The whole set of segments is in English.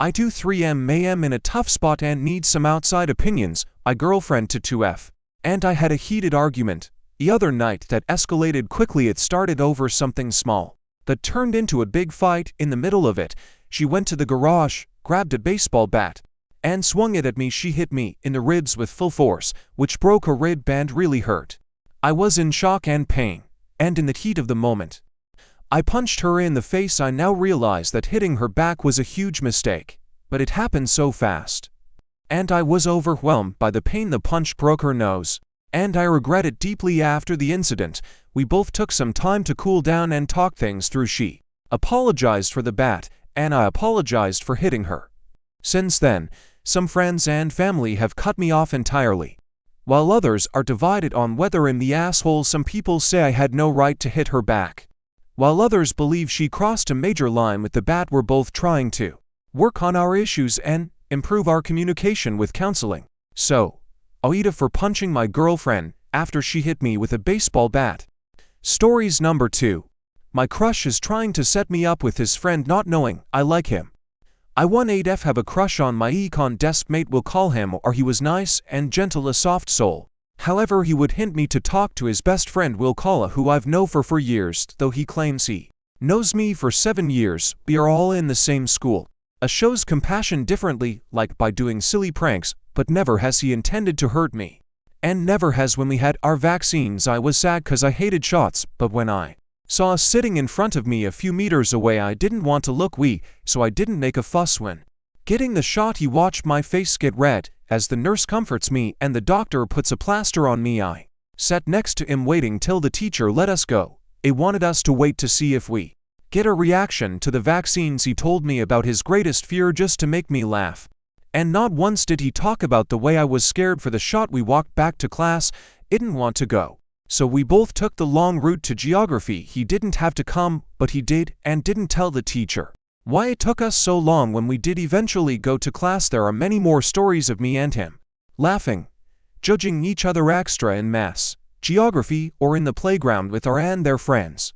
I 2-3 am in a tough spot and need some outside opinions. I girlfriend to 2F. And I had a heated argument the other night that escalated quickly. It started over something small that turned into a big fight. In the middle of it, she went to the garage, grabbed a baseball bat, and swung it at me. She hit me in the ribs with full force, which broke a rib and really hurt. I was in shock and pain, and in the heat of the moment, I punched her in the face. I now realize that hitting her back was a huge mistake, but it happened so fast, and I was overwhelmed by the pain. The punch broke her nose, and I regret it deeply. After the incident, we both took some time to cool down and talk things through. She apologized for the bat, and I apologized for hitting her. Since then, some friends and family have cut me off entirely, while others are divided on whether I'm the asshole. Some people say I had no right to hit her back, while others believe she crossed a major line with the bat. We're both trying to work on our issues and improve our communication with counseling. So, AITA for punching my girlfriend after she hit me with a baseball bat. Stories number 2. My crush is trying to set me up with his friend not knowing I like him. I 1-8F have a crush on my econ desk mate, we'll call him, or he was nice and gentle, a soft soul. However, he would hint me to talk to his best friend, we'll call a, who I've known for years, though he claims he knows me for 7 years. We are all in the same school. A shows compassion differently, like by doing silly pranks, but never has he intended to hurt me. And never has. When we had our vaccines, I was sad cause I hated shots, but when I saw us sitting in front of me a few meters away, I didn't want to look weak, so I didn't make a fuss. When getting the shot, he watched my face get red as the nurse comforts me and the doctor puts a plaster on me. I sat next to him waiting till the teacher let us go. He wanted us to wait to see if we get a reaction to the vaccines. He told me about his greatest fear just to make me laugh. And not once did he talk about the way I was scared for the shot. We walked back to class, didn't want to go, so we both took the long route to geography. He didn't have to come, but he did, and didn't tell the teacher why it took us so long. When we did eventually go to class, there are many more stories of me and him laughing, judging each other extra in maths, geography, or in the playground with our and their friends.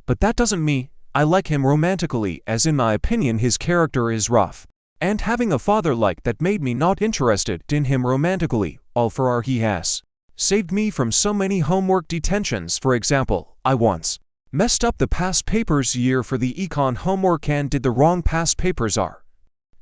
But that doesn't mean I like him romantically, as in my opinion his character is rough. And having a father like that made me not interested in him romantically. All for our he has saved me from so many homework detentions. For example, I once messed up the past papers year for the econ homework and did the wrong past papers. Are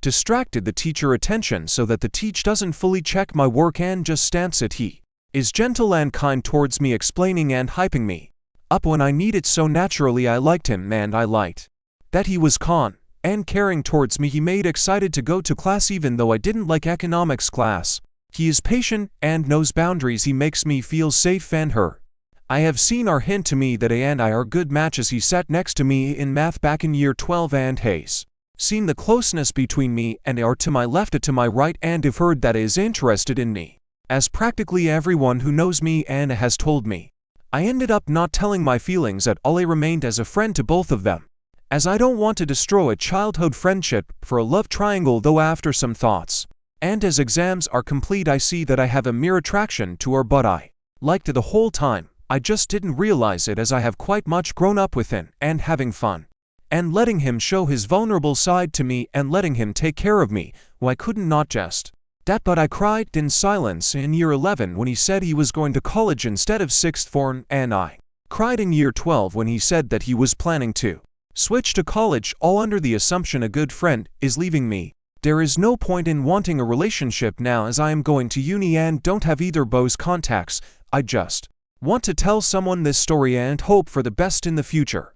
distracted the teacher attention so that the teacher doesn't fully check my work and just stamps it. He is gentle and kind towards me, explaining and hyping me up when I need it. So naturally I liked him, and I liked that he was calm and caring towards me. He made excited to go to class even though I didn't like economics class. He is patient and knows boundaries. He makes me feel safe and her. I have seen our hint to me that A and I are good matches. He sat next to me in math back in year 12 and has seen the closeness between me and are to my left, to my right, and have heard that is interested in me, as practically everyone who knows me and has told me. I ended up not telling my feelings at all. I remained as a friend to both of them, as I don't want to destroy a childhood friendship for a love triangle. Though after some thoughts, and as exams are complete, I see that I have a mere attraction to her, but I liked it the whole time. I just didn't realize it, as I have quite much grown up with him and having fun and letting him show his vulnerable side to me and letting him take care of me. Why couldn't not just that? But I cried in silence in year 11 when he said he was going to college instead of sixth form, and I cried in year 12 when he said that he was planning to switch to college, all under the assumption a good friend is leaving me. There is no point in wanting a relationship now, as I am going to uni and don't have either Bo's contacts. I just want to tell someone this story and hope for the best in the future.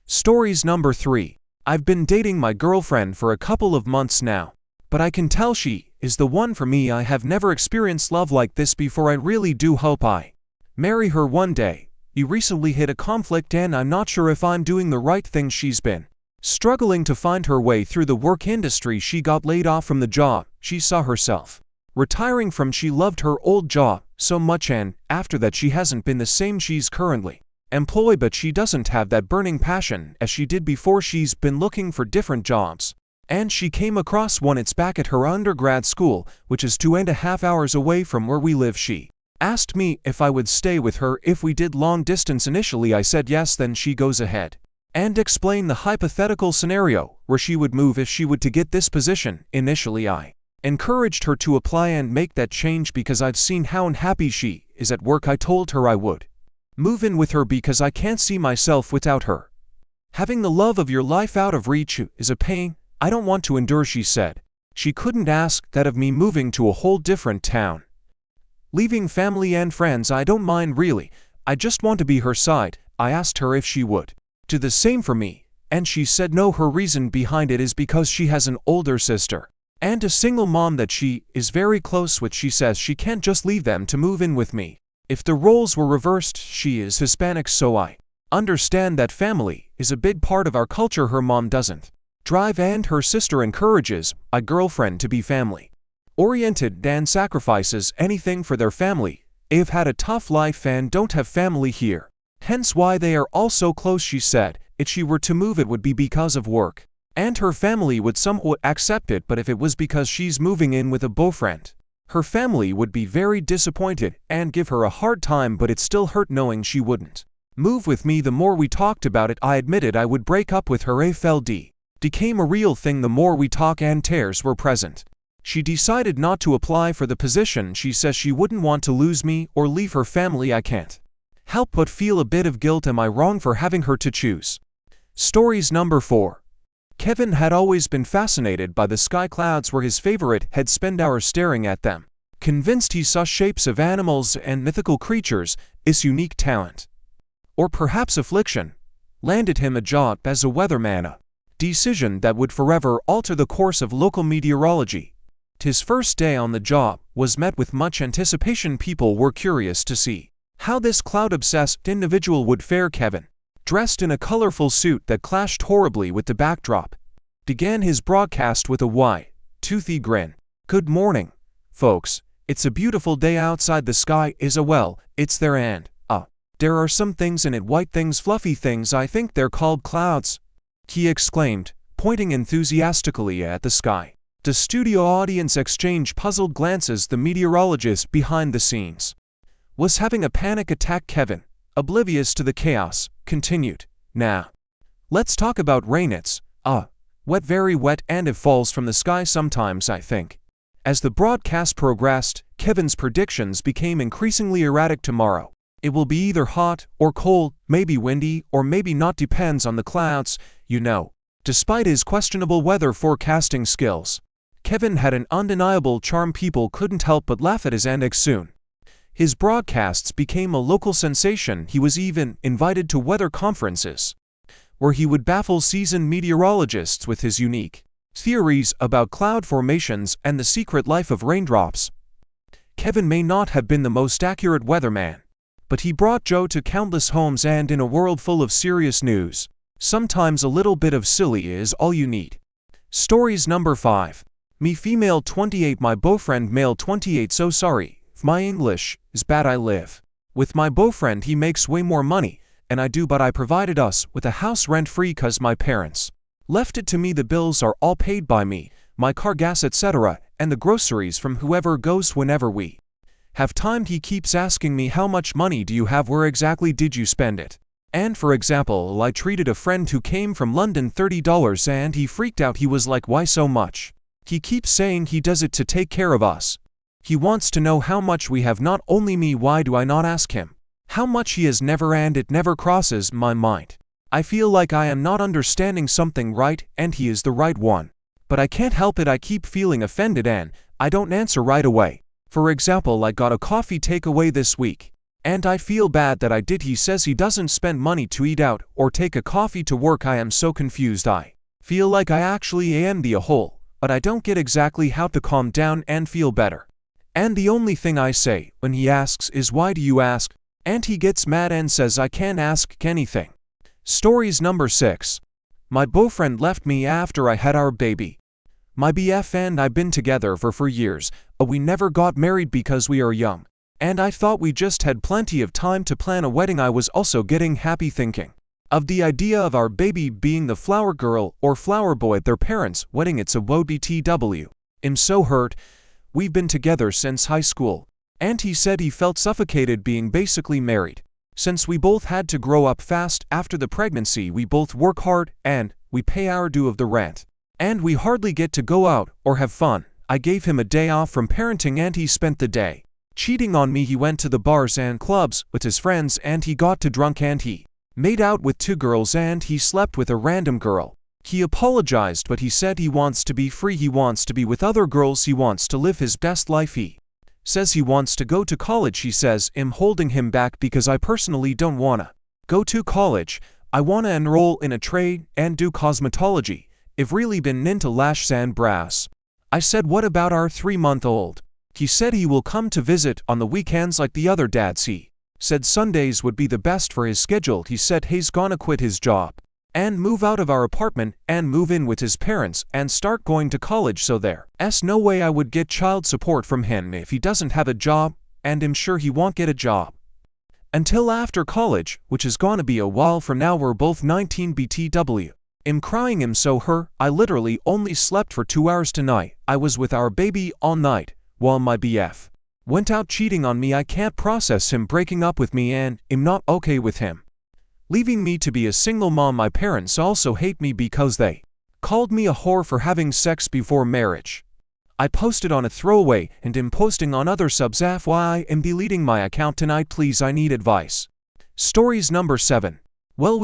Stories number 3. I've been dating my girlfriend for a couple of months now, but I can tell she is the one for me. I have never experienced love like this before. I really do hope I marry her one day. We recently hit a conflict and I'm not sure if I'm doing the right thing. She's been struggling to find her way through the work industry. She got laid off from the job she saw herself retiring from. She loved her old job so much, and after that she hasn't been the same. She's currently employed, but she doesn't have that burning passion as she did before. She's been looking for different jobs, and she came across one. It's back at her undergrad school, which is 2.5 hours away from where we live. She asked me if I would stay with her if we did long distance. Initially I said yes. Then she goes ahead and explain the hypothetical scenario where she would move if she would to get this position. Initially I encouraged her to apply and make that change because I've seen how unhappy she is at work. I told her I would move in with her because I can't see myself without her. Having the love of your life out of reach is a pain I don't want to endure, she said. She couldn't ask that of me, moving to a whole different town. Leaving family and friends, I don't mind really. I just want to be her side. I asked her if she would do the same for me, and she said no. Her reason behind it is because she has an older sister and a single mom that she is very close with. She says she can't just leave them to move in with me. If the roles were reversed, she is Hispanic, so I understand that family is a big part of our culture. Her mom doesn't drive and her sister encourages my girlfriend to be family oriented and sacrifices anything for their family. They've had a tough life and don't have family here, hence why they are all so close. She said if she were to move, it would be because of work, and her family would somewhat accept it, but if it was because she's moving in with a boyfriend, her family would be very disappointed and give her a hard time. But it still hurt knowing she wouldn't move with me. The more we talked about it, I admitted I would break up with her. FLD became a real thing the more we talk, and tears were present. She decided not to apply for the position. She says she wouldn't want to lose me or leave her family. I can't help but feel a bit of guilt. Am I wrong for having her to choose? Stories number 4. Kevin had always been fascinated by the sky. Clouds were his favorite. Had spent hours staring at them, convinced he saw shapes of animals and mythical creatures. His unique talent, or perhaps affliction, landed him a job as a weatherman, a decision that would forever alter the course of local meteorology. His first day on the job was met with much anticipation. People were curious to see how this cloud-obsessed individual would fare. Kevin, dressed in a colorful suit that clashed horribly with the backdrop, began his broadcast with a wide, toothy grin. "Good morning, folks. It's a beautiful day outside. The sky is it's there, and there are some things in it, white things, fluffy things. I think they're called clouds," he exclaimed, pointing enthusiastically at the sky. The studio audience exchanged puzzled glances. The meteorologist behind the scenes was having a panic attack. Kevin, oblivious to the chaos, continued, "Now, let's talk about rain. It's wet, very wet, and it falls from the sky sometimes, I think." As the broadcast progressed, Kevin's predictions became increasingly erratic. "Tomorrow, it will be either hot or cold, maybe windy or maybe not, depends on the clouds, you know." Despite his questionable weather forecasting skills, Kevin had an undeniable charm. People couldn't help but laugh at his antics. Soon, his broadcasts became a local sensation. He was even invited to weather conferences, where he would baffle seasoned meteorologists with his unique theories about cloud formations and the secret life of raindrops. Kevin may not have been the most accurate weatherman, but he brought joy to countless homes, and in a world full of serious news, sometimes a little bit of silly is all you need. Stories number 5. Me, female 28, my boyfriend male 28. So sorry if my English is bad. I live with my boyfriend. He makes way more money and I do, but I provided us with a house rent-free cause my parents left it to me. The bills are all paid by me, my car, gas, etc., and the groceries from whoever goes whenever we have time. He keeps asking me, how much money do you have? Where exactly did you spend it? And for example, I treated a friend who came from London $30 and he freaked out. He was like, why so much? He keeps saying he does it to take care of us. He wants to know how much we have, not only me. Why do I not ask him how much he has? Never, and it never crosses my mind. I feel like I am not understanding something right and he is the right one. But I can't help it. I keep feeling offended and I don't answer right away. For example, I got a coffee takeaway this week, and I feel bad that I did. He says he doesn't spend money to eat out or take a coffee to work. I am so confused. I feel like I actually am the a-hole, but I don't get exactly how to calm down and feel better. And the only thing I say when he asks is, why do you ask? And he gets mad and says I can't ask anything. Stories number 6. My boyfriend left me after I had our baby. My BF and I've been together for years, but we never got married because we are young, and I thought we just had plenty of time to plan a wedding. I was also getting happy thinking of the idea of our baby being the flower girl or flower boy at their parents' wedding. It's a WTW. I'm so hurt. We've been together since high school, and he said he felt suffocated being basically married. Since we both had to grow up fast after the pregnancy, we both work hard and we pay our due of the rent. And we hardly get to go out or have fun. I gave him a day off from parenting and he spent the day cheating on me. He went to the bars and clubs with his friends and he got too drunk and he made out with 2 girls and he slept with a random girl. He apologized, but he said he wants to be free. He wants to be with other girls. He wants to live his best life. He says he wants to go to college. He says I'm holding him back because I personally don't wanna go to college. I wanna enroll in a trade and do cosmetology. I've really been into lashes and brows. I said, what about our 3-month-old? He said he will come to visit on the weekends like the other dads. He said Sundays would be the best for his schedule. He said he's gonna quit his job and move out of our apartment and move in with his parents and start going to college, so there's no way I would get child support from him if he doesn't have a job, and I'm sure he won't get a job until after college, which is gonna be a while from now. We're both 19 BTW. I'm crying. I'm so hurt. I literally only slept for 2 hours tonight. I was with our baby all night while my BF went out cheating on me. I can't process him breaking up with me and I'm not okay with him leaving me to be a single mom. My parents also hate me because they called me a whore for having sex before marriage. I posted on a throwaway and am posting on other subs. FYI, I'm deleting my account tonight. Please, I need advice. Stories number 7. Well,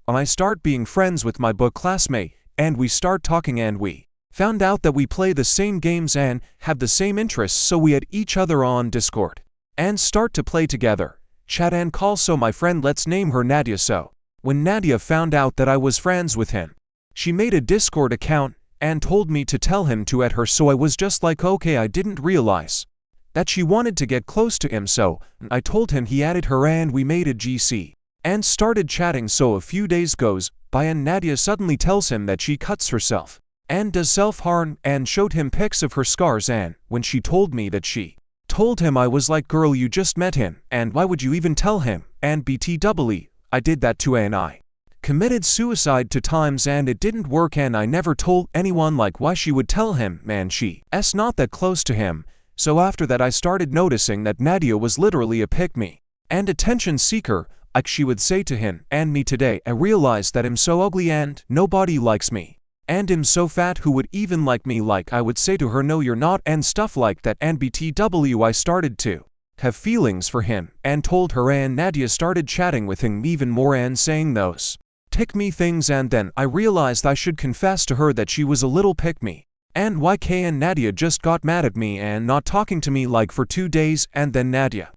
I start being friends with my book classmate and we start talking and we found out that we play the same games and have the same interests, so we add each other on Discord and start to play together, chat and call. So my friend, let's name her Nadia. So when Nadia found out that I was friends with him, she made a Discord account and told me to tell him to add her. So I was just like, okay. I didn't realize that she wanted to get close to him, so I told him. He added her and we made a GC and started chatting. So a few days goes by and Nadia suddenly tells him that she cuts herself and does self-harm and showed him pics of her scars. And when she told me that she told him, I was like, girl, you just met him and why would you even tell him? And BTW, I did that too and I committed suicide 2 times and it didn't work and I never told anyone. Like, why she would tell him? Man, she's not that close to him. So after that I started noticing that Nadia was literally a pick-me and attention seeker. Like she would say to him and me, today I realized that I'm so ugly and nobody likes me. And I'm so fat, who would even like me? Like I would say to her, no you're not, and stuff like that. And BTW, I started to have feelings for him and told her, and Nadia started chatting with him even more and saying those pick-me things. And then I realized I should confess to her that she was a little pick-me. And YK, and Nadia just got mad at me and not talking to me like for 2 days, and then Nadia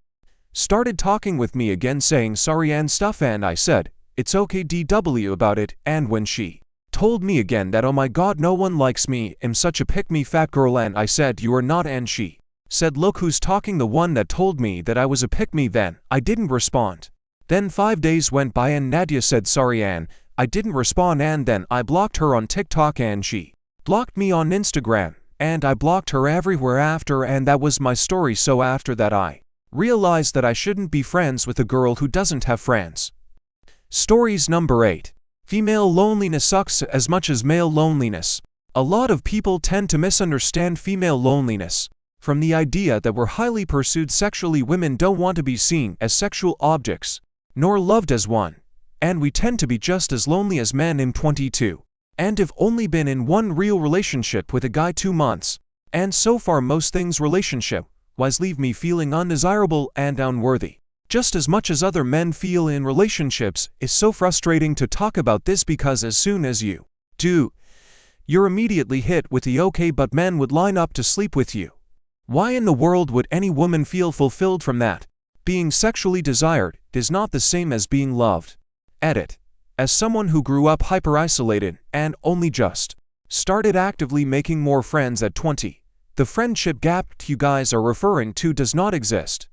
started talking with me again saying sorry and stuff, and I said, it's okay DW about it. And when she told me again that, oh my god, no one likes me, I'm such a pick-me fat girl, and I said, you are not, and she said, look who's talking, the one that told me that I was a pick-me. Then I didn't respond. Then 5 days went by and Nadia said sorry and I didn't respond, and then I blocked her on TikTok and she blocked me on Instagram and I blocked her everywhere after, and that was my story. So after that I realized that I shouldn't be friends with a girl who doesn't have friends. Stories number 8. Female loneliness sucks as much as male loneliness. A lot of people tend to misunderstand female loneliness from the idea that we're highly pursued sexually. Women don't want to be seen as sexual objects, nor loved as one. And we tend to be just as lonely as men. I'm 22 and have only been in one real relationship with a guy 2 months. And so far most things relationship-wise leave me feeling undesirable and unworthy. Just as much as other men feel in relationships. It's so frustrating to talk about this because as soon as you do, you're immediately hit with the okay but men would line up to sleep with you. Why in the world would any woman feel fulfilled from that? Being sexually desired is not the same as being loved. Edit. As someone who grew up hyper-isolated and only just started actively making more friends at 20, the friendship gap you guys are referring to does not exist.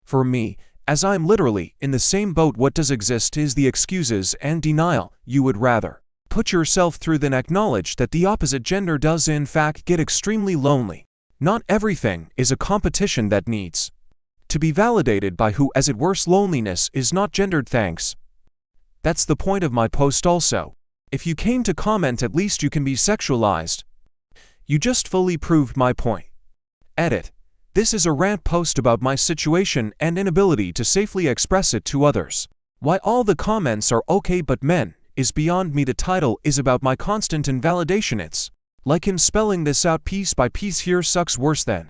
For me, as I'm literally in the same boat, what does exist is the excuses and denial you would rather put yourself through than acknowledge that the opposite gender does in fact get extremely lonely. Not everything is a competition that needs to be validated by who, as it were. Loneliness is not gendered. Thanks. That's the point of my post also. If you came to comment, at least you can be sexualized. You just fully proved my point. Edit. This is a rant post about my situation and inability to safely express it to others. Why all the comments are okay but men is beyond me. The title is about my constant invalidation. It's like him spelling this out piece by piece here sucks worse than.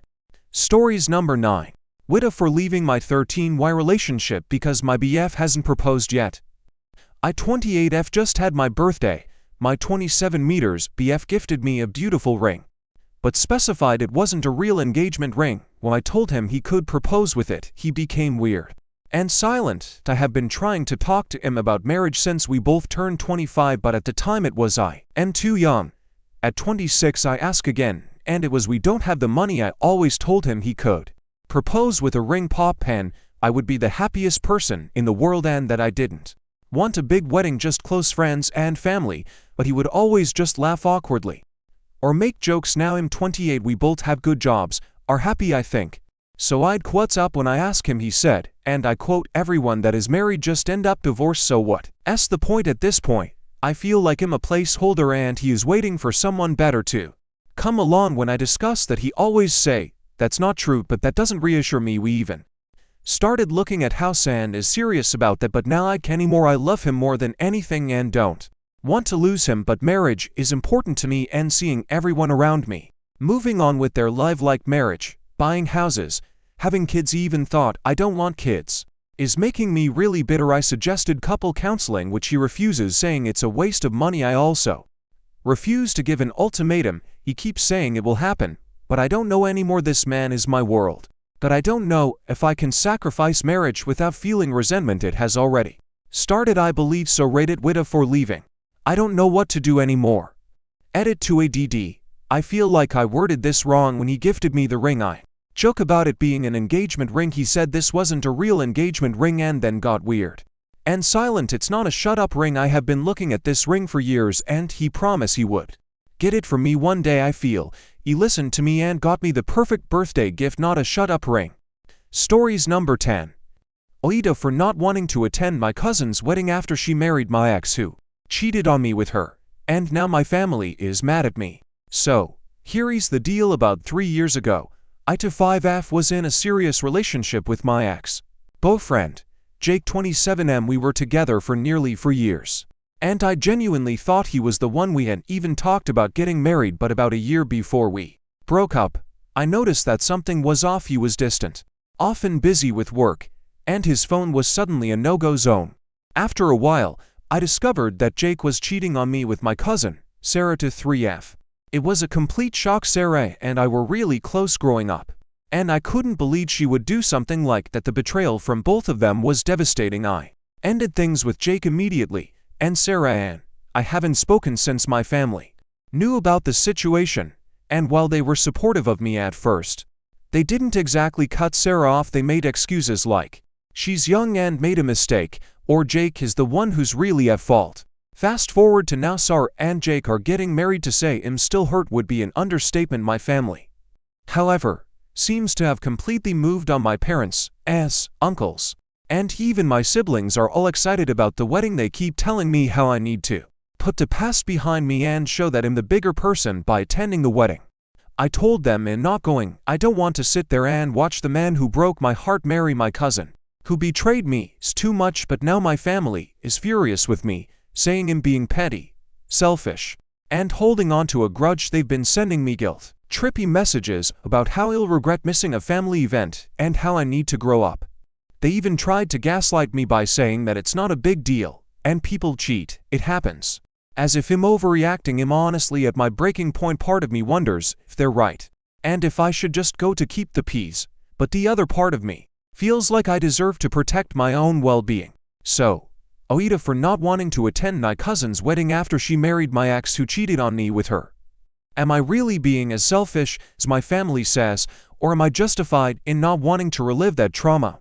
Stories number 9. Widow for leaving my 13Y relationship because my BF hasn't proposed yet. I 28F just had my birthday. My 27 meters BF gifted me a beautiful ring, but specified it wasn't a real engagement ring. When I told him he could propose with it, he became weird and silent. I have been trying to talk to him about marriage since we both turned 25, but at the time it was I am too young. At 26 I ask again, and it was we don't have the money. I always told him he could propose with a ring pop pen. I would be the happiest person in the world and that I didn't want a big wedding, just close friends and family, but he would always just laugh awkwardly or make jokes. Now I'm 28, we both have good jobs, are happy I think. So I'd what's up when I ask him. He said, and I quote, everyone that is married just end up divorced, so what? S the point at this point. I feel like I'm a placeholder and he is waiting for someone better to come along. When I discuss that, he always say, that's not true, but that doesn't reassure me. We even started looking at house and is serious about that, but now I can't anymore. I love him more than anything and don't want to lose him, but marriage is important to me and seeing everyone around me moving on with their life, like marriage, buying houses, having kids, even thought I don't want kids, is making me really bitter. I suggested couple counseling, which he refuses, saying it's a waste of money. I also refuse to give an ultimatum. He keeps saying it will happen, but I don't know anymore. This man is my world, that I don't know if I can sacrifice marriage without feeling resentment. It has already started, I believe so. Rated widow for leaving. I don't know what to do anymore. Edit to ADD. I feel like I worded this wrong. When he gifted me the ring, I joke about it being an engagement ring. He said this wasn't a real engagement ring and then got weird and silent. It's not a shut up ring. I have been looking at this ring for years and he promised he would get it for me one day. I feel he listened to me and got me the perfect birthday gift, not a shut up ring. Stories number 10. AITA for not wanting to attend my cousin's wedding after she married my ex who cheated on me with her, and now my family is mad at me. So, here's the deal. About 3 years ago, AITA 5F was in a serious relationship with my ex-boyfriend, Jake 27M. We were together for nearly 4 years, and I genuinely thought he was the one. We had even talked about getting married, but about a year before we broke up, I noticed that something was off. He was distant, often busy with work, and his phone was suddenly a no-go zone. After a while, I discovered that Jake was cheating on me with my cousin, Sarah to 3F. It was a complete shock. Sarah and I were really close growing up, and I couldn't believe she would do something like that. The betrayal from both of them was devastating. I ended things with Jake immediately, and Sarah and I haven't spoken since. My family knew about the situation, and while they were supportive of me at first, they didn't exactly cut Sarah off. They made excuses like she's young and made a mistake, or Jake is the one who's really at fault. Fast forward to now, Sarah and Jake are getting married. To say I'm still hurt would be an understatement. My family, however, seems to have completely moved on. My parents, aunts, uncles, and even my siblings are all excited about the wedding. They keep telling me how I need to put the past behind me and show that I'm the bigger person by attending the wedding. I told them I'm not going. I don't want to sit there and watch the man who broke my heart marry my cousin, who betrayed me. It's too much. But now my family is furious with me, saying I'm being petty, selfish, and holding on to a grudge. They've been sending me guilt-trippy messages about how I'll regret missing a family event and how I need to grow up. They even tried to gaslight me by saying that it's not a big deal and people cheat, it happens. As if I'm overreacting. I'm honestly at my breaking point. Part of me wonders if they're right and if I should just go to keep the peace, but the other part of me feels like I deserve to protect my own well-being. So, AITA for not wanting to attend my cousin's wedding after she married my ex who cheated on me with her. Am I really being as selfish as my family says, or am I justified in not wanting to relive that trauma?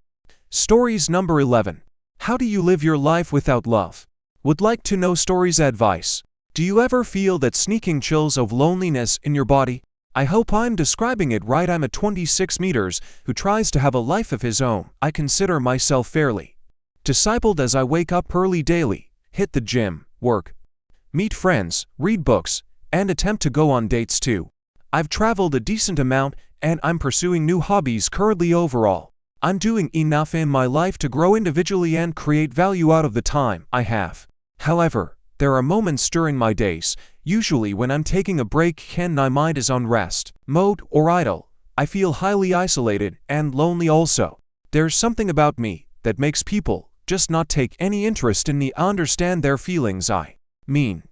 Stories number 11. How do you live your life without love? Would like to know stories advice. Do you ever feel that sneaking chills of loneliness in your body? I hope I'm describing it right. I'm a 26 meters who tries to have a life of his own. I consider myself fairly discipled as I wake up early daily, hit the gym, work, meet friends, read books, and attempt to go on dates too. I've traveled a decent amount and I'm pursuing new hobbies currently. Overall, I'm doing enough in my life to grow individually and create value out of the time I have. However, there are moments during my days, usually when I'm taking a break and my mind is on rest mode or idle, I feel highly isolated and lonely also. There's something about me that makes people just not take any interest in me. I understand their feelings. I mean,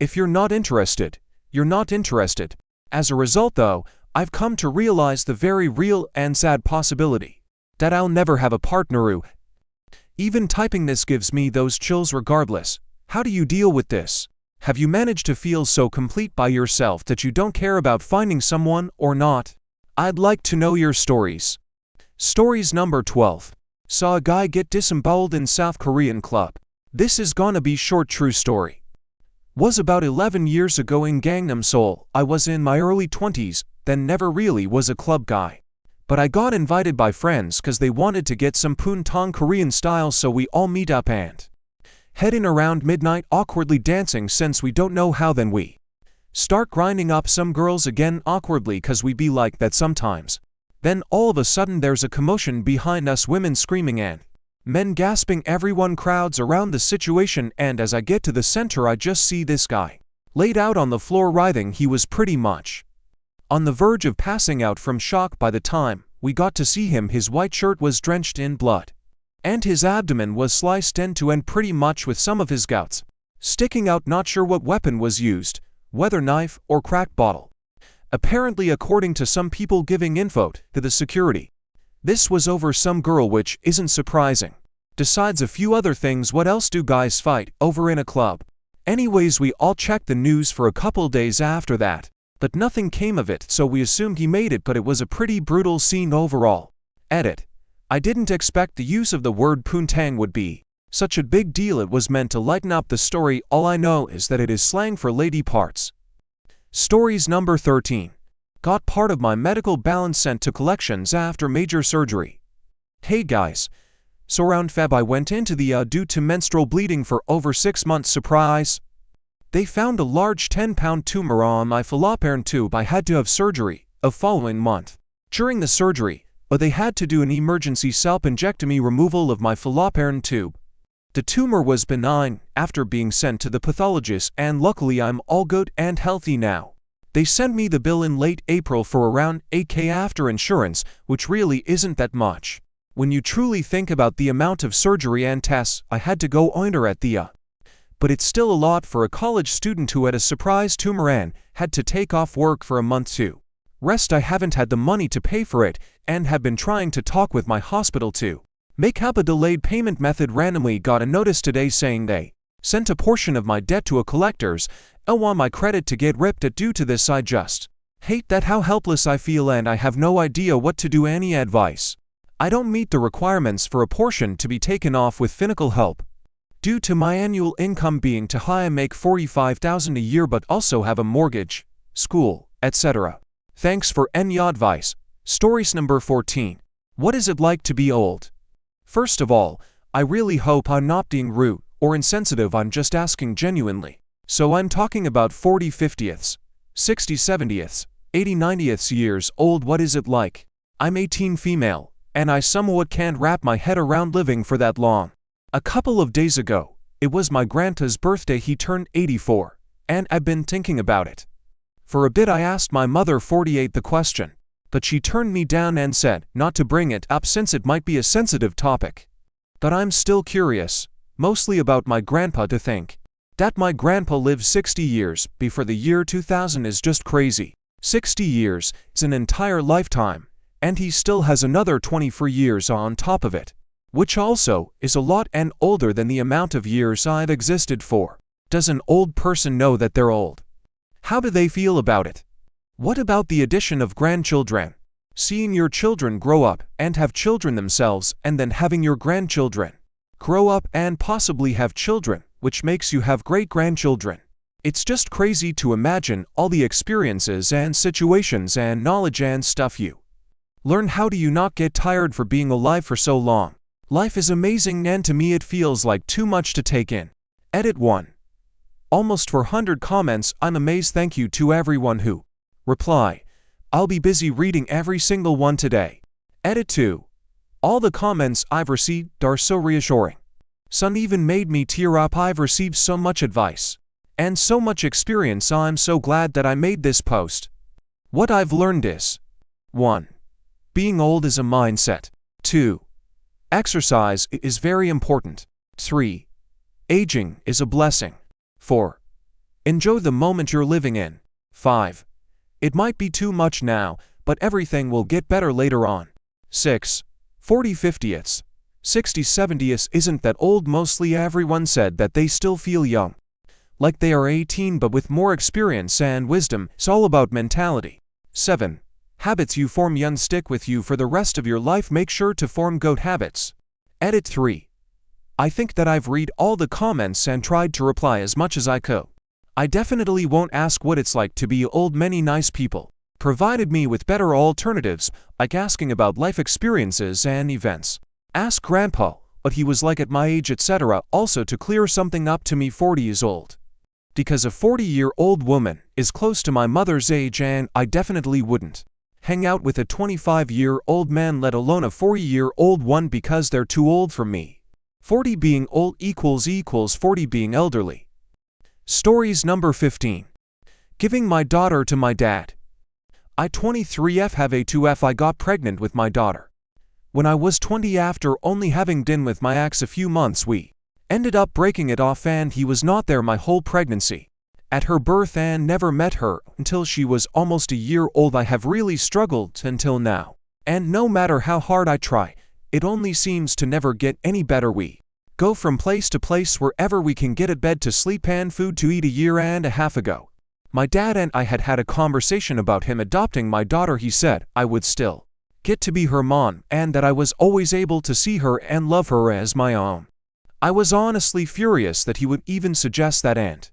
if you're not interested, you're not interested. As a result though, I've come to realize the very real and sad possibility that I'll never have a partner who. Even typing this gives me those chills regardless. How do you deal with this? Have you managed to feel so complete by yourself that you don't care about finding someone or not? I'd like to know your stories. Stories number 12. Saw a guy get disemboweled in South Korean club. This is gonna be short true story. Was about 11 years ago in Gangnam, Seoul. I was in my early 20s, then never really was a club guy. But I got invited by friends cause they wanted to get some poontang Korean style, so we all meet up and head in around midnight, awkwardly dancing since we don't know how. Then we start grinding up some girls again awkwardly cause we be like that sometimes. Then all of a sudden there's a commotion behind us, women screaming and men gasping. Everyone crowds around the situation, and as I get to the center I just see this guy laid out on the floor writhing. He was pretty much on the verge of passing out from shock. By the time we got to see him, his white shirt was drenched in blood, and his abdomen was sliced end to end pretty much with some of his guts sticking out. Not sure what weapon was used, whether knife or crack bottle. Apparently, according to some people giving info to the security, this was over some girl, which isn't surprising. Besides a few other things, what else do guys fight over in a club? Anyways, we all checked the news for a couple days after that, but nothing came of it, so we assumed he made it, but it was a pretty brutal scene overall. Edit. I didn't expect the use of the word poontang would be such a big deal. It was meant to lighten up the story. All I know is that it is slang for lady parts. Stories number 13. Got part of my medical balance sent to collections after major surgery. Hey guys. So around Feb I went into the due to menstrual bleeding for over 6 months. Surprise. They found a large 10-pound tumor on my fallopian tube. I had to have surgery the following month. During the surgery, they had to do an emergency self-injectomy removal of my fallopian tube. The tumor was benign after being sent to the pathologist, and luckily I'm all good and healthy now. They sent me the bill in late April for around $8,000 after insurance, which really isn't that much when you truly think about the amount of surgery and tests I had to go under at the but it's still a lot for a college student who had a surprise tumor and had to take off work for a month to rest. I haven't had the money to pay for it and have been trying to talk with my hospital to make up a delayed payment method. Randomly got a notice today saying they sent a portion of my debt to a collector's on my credit to get ripped at. Due to this, I just hate that how helpless I feel, and I have no idea what to do. Any advice? I don't meet the requirements for a portion to be taken off with financial help. Due to my annual income being too high, I make $45,000 a year but also have a mortgage, school, etc. Thanks for any advice. Stories number 14. What is it like to be old? First of all, I really hope I'm not being rude or insensitive. I'm just asking genuinely. So I'm talking about 40 50ths, 60 70ths, 80 90ths years old. What is it like? I'm 18, female, and I somewhat can't wrap my head around living for that long. A couple of days ago, it was my grandpa's birthday. He turned 84, and I've been thinking about it. For a bit I asked my mother, 48, the question, but she turned me down and said not to bring it up since it might be a sensitive topic. But I'm still curious, mostly about my grandpa. To think that my grandpa lived 60 years before the year 2000 is just crazy. 60 years is an entire lifetime, and he still has another 24 years on top of it, which also is a lot and older than the amount of years I've existed for. Does an old person know that they're old? How do they feel about it? What about the addition of grandchildren? Seeing your children grow up and have children themselves, and then having your grandchildren grow up and possibly have children, which makes you have great-grandchildren. It's just crazy to imagine all the experiences and situations and knowledge and stuff you learn. How do you not get tired for being alive for so long? Life is amazing, and to me it feels like too much to take in. Edit 1. Almost 400 comments. I'm amazed. Thank you to everyone who reply. I'll be busy reading every single one today. Edit 2. All the comments I've received are so reassuring. Some even made me tear up. I've received so much advice and so much experience. I'm so glad that I made this post. What I've learned is 1. Being old is a mindset. 2. Exercise is very important. 3. Aging is a blessing. 4. Enjoy the moment you're living in. 5. It might be too much now, but everything will get better later on. 6. 40 50ths, 60 70ths isn't that old. Mostly everyone said that they still feel young, like they are 18 but with more experience and wisdom. It's all about mentality. 7. Habits you form young stick with you for the rest of your life. Make sure to form good habits. Edit 3. I think that I've read all the comments and tried to reply as much as I could. I definitely won't ask what it's like to be old. Many nice people provided me with better alternatives, like asking about life experiences and events. Ask Grandpa what he was like at my age, etc. Also to clear something up to me, 40 years old. Because a 40-year-old woman is close to my mother's age, and I definitely wouldn't hang out with a 25-year-old man, let alone a 40-year-old one, because they're too old for me. 40 being old equals 40 being elderly. Stories number 15. Giving my daughter to my dad. I 23F have A2F. I got pregnant with my daughter when I was 20. After only having been with my ex a few months, we ended up breaking it off, and he was not there my whole pregnancy, at her birth, and never met her until she was almost a year old. I have really struggled until now, and no matter how hard I try, it only seems to never get any better. We go from place to place wherever we can get, a bed to sleep and food to eat. A year and a half ago, my dad and I had a conversation about him adopting my daughter. He said I would still get to be her mom, and that I was always able to see her and love her as my own. I was honestly furious that he would even suggest that, and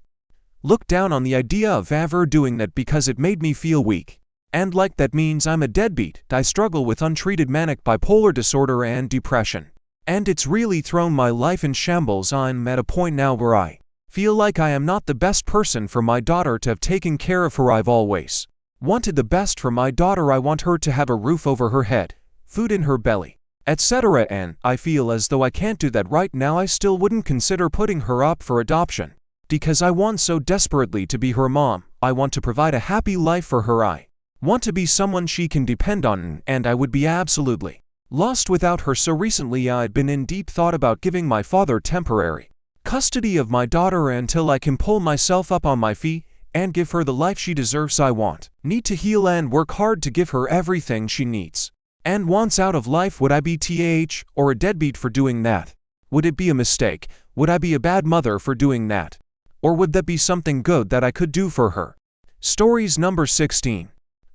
looked down on the idea of ever doing that, because it made me feel weak, and like that means I'm a deadbeat. I struggle with untreated manic bipolar disorder and depression, and it's really thrown my life in shambles. I'm at a point now where I feel like I am not the best person for my daughter to have taken care of her. I've always wanted the best for my daughter. I want her to have a roof over her head, food in her belly, etc. And I feel as though I can't do that right now. I still wouldn't consider putting her up for adoption, because I want so desperately to be her mom. I want to provide a happy life for her. I want to be someone she can depend on, and I would be absolutely lost without her. So recently I'd been in deep thought about giving my father temporary custody of my daughter until I can pull myself up on my feet and give her the life she deserves. I need to heal and work hard to give her everything she needs and wants out of life. Would I be or a deadbeat for doing that? Would it be a mistake? Would I be a bad mother for doing that? Or would that be something good that I could do for her? Stories number 16.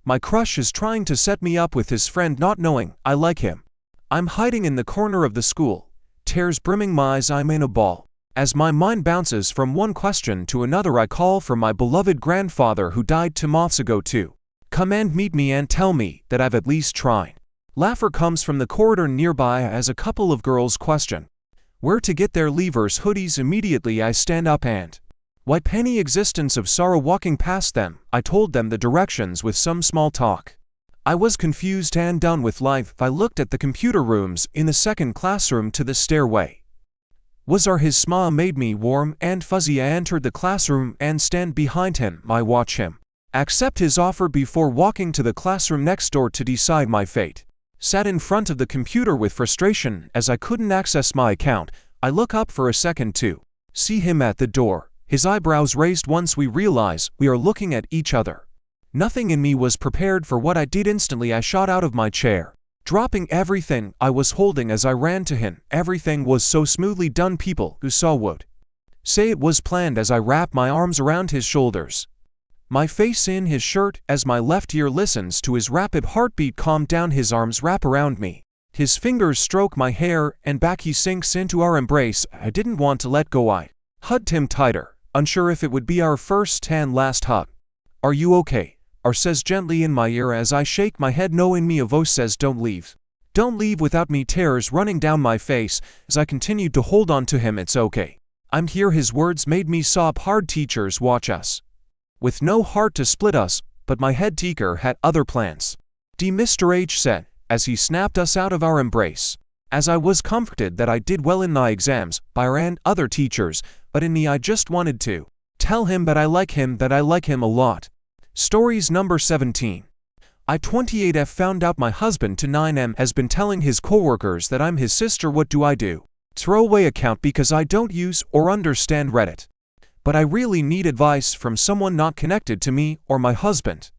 My crush is trying to set me up with his friend, not knowing I like him. I'm hiding in the corner of the school, tears brimming my eyes. I'm in a ball. As my mind bounces from one question to another, I call for my beloved grandfather who died 2 months ago to come and meet me and tell me that I've at least tried. Laughter comes from the corridor nearby as a couple of girls question where to get their Lever's hoodies. Immediately I stand up and wipe any existence of sorrow walking past them. I told them the directions with some small talk. I was confused and done with life. I looked at the computer rooms in the second classroom to the stairway. His smile made me warm and fuzzy. I entered the classroom and stand behind him. I watch him accept his offer before walking to the classroom next door to decide my fate. Sat in front of the computer with frustration as I couldn't access my account. I look up for a second to see him at the door, his eyebrows raised. Once we realize we are looking at each other, nothing in me was prepared for what I did. Instantly I shot out of my chair, dropping everything I was holding as I ran to him. Everything was so smoothly done. People who saw would say it was planned as I wrapped my arms around his shoulders, my face in his shirt. As my left ear listens to his rapid heartbeat calm down, his arms wrap around me, his fingers stroke my hair and back. He sinks into our embrace. I didn't want to let go. I hugged him tighter, unsure if it would be our first and last hug. "Are you okay?" R says gently in my ear as I shake my head no. In me a voice says, "Don't leave. Don't leave without me." Tears running down my face as I continued to hold on to him. "It's okay. I'm here." His words made me sob hard. Teachers watch us with no heart to split us. but my head teacher had other plans. Mr. H said, as he snapped us out of our embrace. As I was comforted that I did well in my exams by her and other teachers, but in me I just wanted to tell him that I like him a lot. Stories number 17. I 28F found out my husband to 9M has been telling his coworkers that I'm his sister. What do I do? Throwaway account because I don't use or understand Reddit. But I really need advice from someone not connected to me or my husband.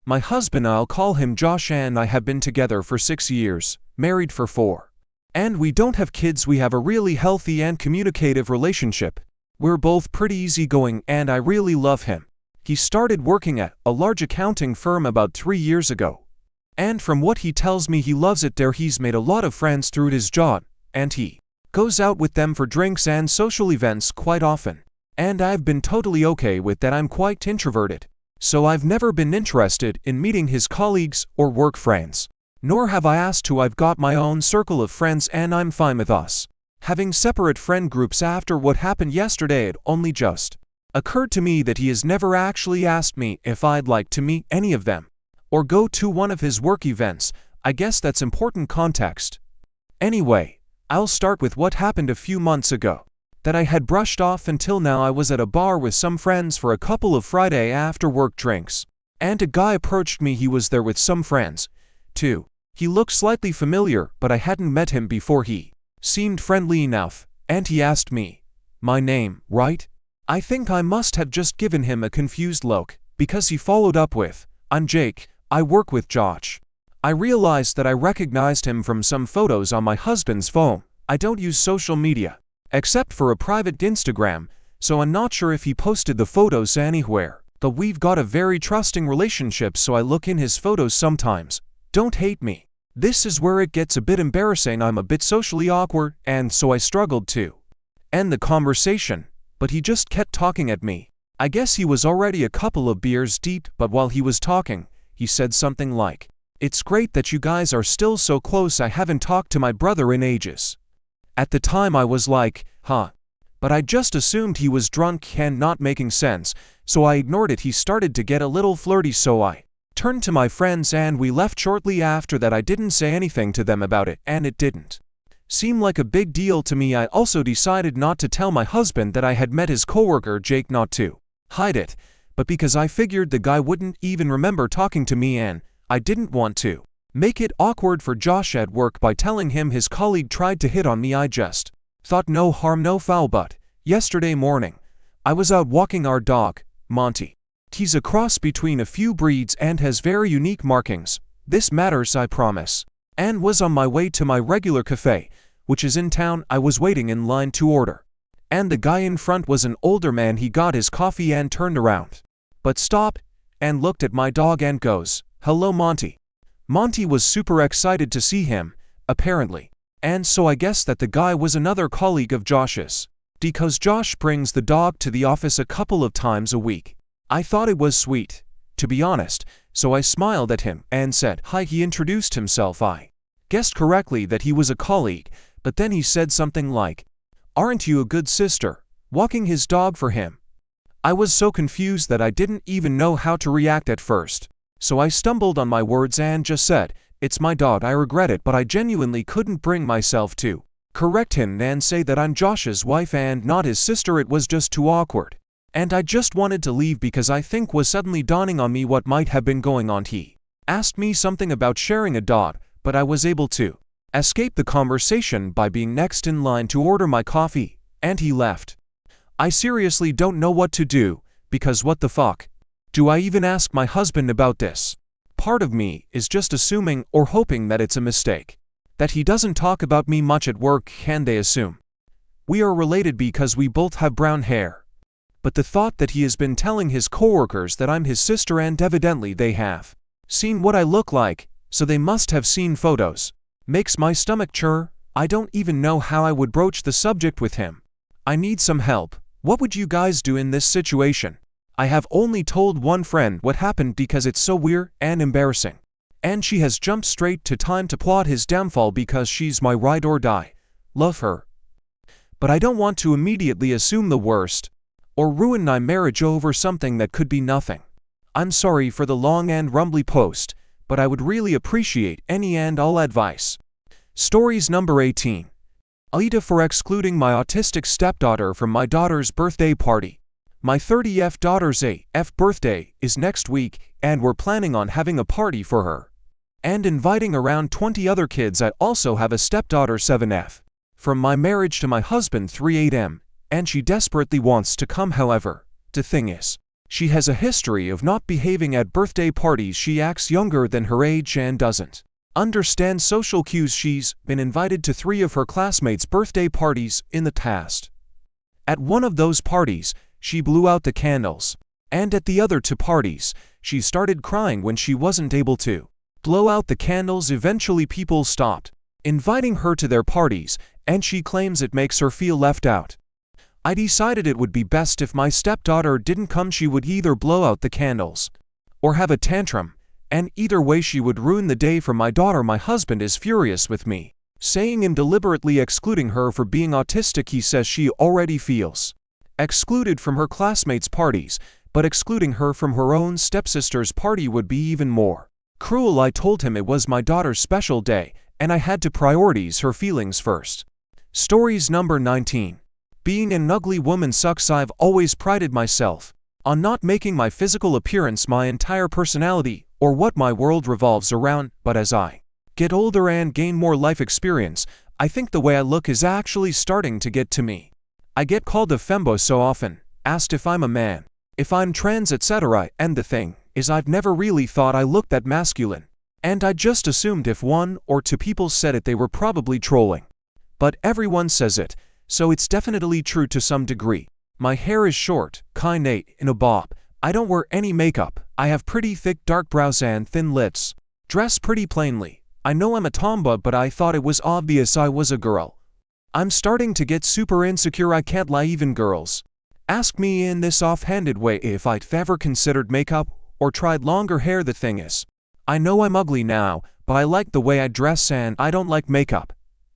My husband, I'll call him Josh, and I have been together for 6 years, married for 4. And we don't have kids. We have a really healthy and communicative relationship. We're both pretty easygoing and I really love him. He started working at a large accounting firm about 3 years ago. And from what he tells me, he loves it there. He's made a lot of friends through his job, and he goes out with them for drinks and social events quite often. And I've been totally okay with that. I'm quite introverted, so I've never been interested in meeting his colleagues or work friends. Nor have I asked to. I've got my own circle of friends and I'm fine with us having separate friend groups. After what happened yesterday, it only just occurred to me that he has never actually asked me if I'd like to meet any of them or go to one of his work events. I guess that's important context. Anyway, I'll start with what happened a few months ago that I had brushed off until now. I was at a bar with some friends for a couple of Friday after work drinks, and a guy approached me. He was there with some friends, too. He looked slightly familiar, but I hadn't met him before. He seemed friendly enough, and he asked me my name, right? I think I must have just given him a confused look, because he followed up with, I'm Jake, I work with Josh. I realized that I recognized him from some photos on my husband's phone. I don't use social media, except for a private Instagram, so I'm not sure if he posted the photos anywhere. But we've got a very trusting relationship, so I look in his photos sometimes. Don't hate me. This is where it gets a bit embarrassing. I'm a bit socially awkward, and so I struggled to end the conversation, but he just kept talking at me. I guess he was already a couple of beers deep, but while he was talking, he said something like, "It's great that you guys are still so close. I haven't talked to my brother in ages." At the time I was like, huh. But I just assumed he was drunk and not making sense, so I ignored it. He started to get a little flirty, so I turned to my friends and we left shortly after that. I didn't say anything to them about it, and it didn't seem like a big deal to me. I also decided not to tell my husband that I had met his coworker Jake, not to hide it, but because I figured the guy wouldn't even remember talking to me, and I didn't want to make it awkward for Josh at work by telling him his colleague tried to hit on me. I just thought no harm, no foul. But yesterday morning, I was out walking our dog, Monty. He's a cross between a few breeds and has very unique markings. This matters, I promise. And was on my way to my regular cafe, which is in town. I was waiting in line to order, and the guy in front was an older man. He got his coffee and turned around, but stopped and looked at my dog and goes, "Hello, Monty." Monty was super excited to see him, apparently, and so I guess that the guy was another colleague of Josh's, because Josh brings the dog to the office a couple of times a week. I thought it was sweet, to be honest, so I smiled at him and said hi. He introduced himself. I guessed correctly that he was a colleague, but then he said something like, "Aren't you a good sister, walking his dog for him?" I was so confused that I didn't even know how to react at first, so I stumbled on my words and just said, "It's my dog. I regret it," but I genuinely couldn't bring myself to correct him and say that I'm Josh's wife and not his sister. It was just too awkward, and I just wanted to leave because I think was suddenly dawning on me what might have been going on. He asked me something about sharing a dog, but I was able to escape the conversation by being next in line to order my coffee, and he left. I seriously don't know what to do, because what the fuck do I even ask my husband about this? Part of me is just assuming or hoping that it's a mistake, that he doesn't talk about me much at work, and they assume we are related because we both have brown hair. But the thought that he has been telling his coworkers that I'm his sister, and evidently they have seen what I look like, so they must have seen photos, makes my stomach churn. I don't even know how I would broach the subject with him. I need some help. What would you guys do in this situation? I have only told one friend what happened because it's so weird and embarrassing, and she has jumped straight to time to plot his downfall because she's my ride or die. Love her. But I don't want to immediately assume the worst or ruin my marriage over something that could be nothing. I'm sorry for the long and rumbly post, but I would really appreciate any and all advice. Stories number 18. AITA for excluding my autistic stepdaughter from my daughter's birthday party. My 30th daughter's AF birthday is next week, and we're planning on having a party for her. And inviting around 20 other kids. I also have a stepdaughter 7F. From my marriage to my husband 38M, and she desperately wants to come. However, the thing is, she has a history of not behaving at birthday parties. She acts younger than her age and doesn't understand social cues. She's been invited to 3 of her classmates' birthday parties in the past. At one of those parties, she blew out the candles, and at the other 2 parties, she started crying when she wasn't able to blow out the candles. Eventually people stopped inviting her to their parties, and she claims it makes her feel left out. I decided it would be best if my stepdaughter didn't come. She would either blow out the candles or have a tantrum, and either way she would ruin the day for my daughter. My husband is furious with me, saying I'm deliberately excluding her for being autistic. He says she already feels excluded from her classmates' parties, but excluding her from her own stepsister's party would be even more cruel. I told him it was my daughter's special day, and I had to prioritize her feelings first. Stories number 19. Being an ugly woman sucks. I've always prided myself on not making my physical appearance my entire personality or what my world revolves around, but as I get older and gain more life experience, I think the way I look is actually starting to get to me. I get called a fembo so often, asked if I'm a man, if I'm trans, etc., and the thing is I've never really thought I looked that masculine, and I just assumed if 1 or 2 people said it they were probably trolling. But everyone says it, so it's definitely true to some degree. My hair is short, kind of in a bob. I don't wear any makeup. I have pretty thick dark brows and thin lips. Dress pretty plainly. I know I'm a tomboy, but I thought it was obvious I was a girl. I'm starting to get super insecure. I can't lie. Even girls ask me in this offhanded way if I'd ever considered makeup or tried longer hair. The thing is, I know I'm ugly now, but I like the way I dress and I don't like makeup.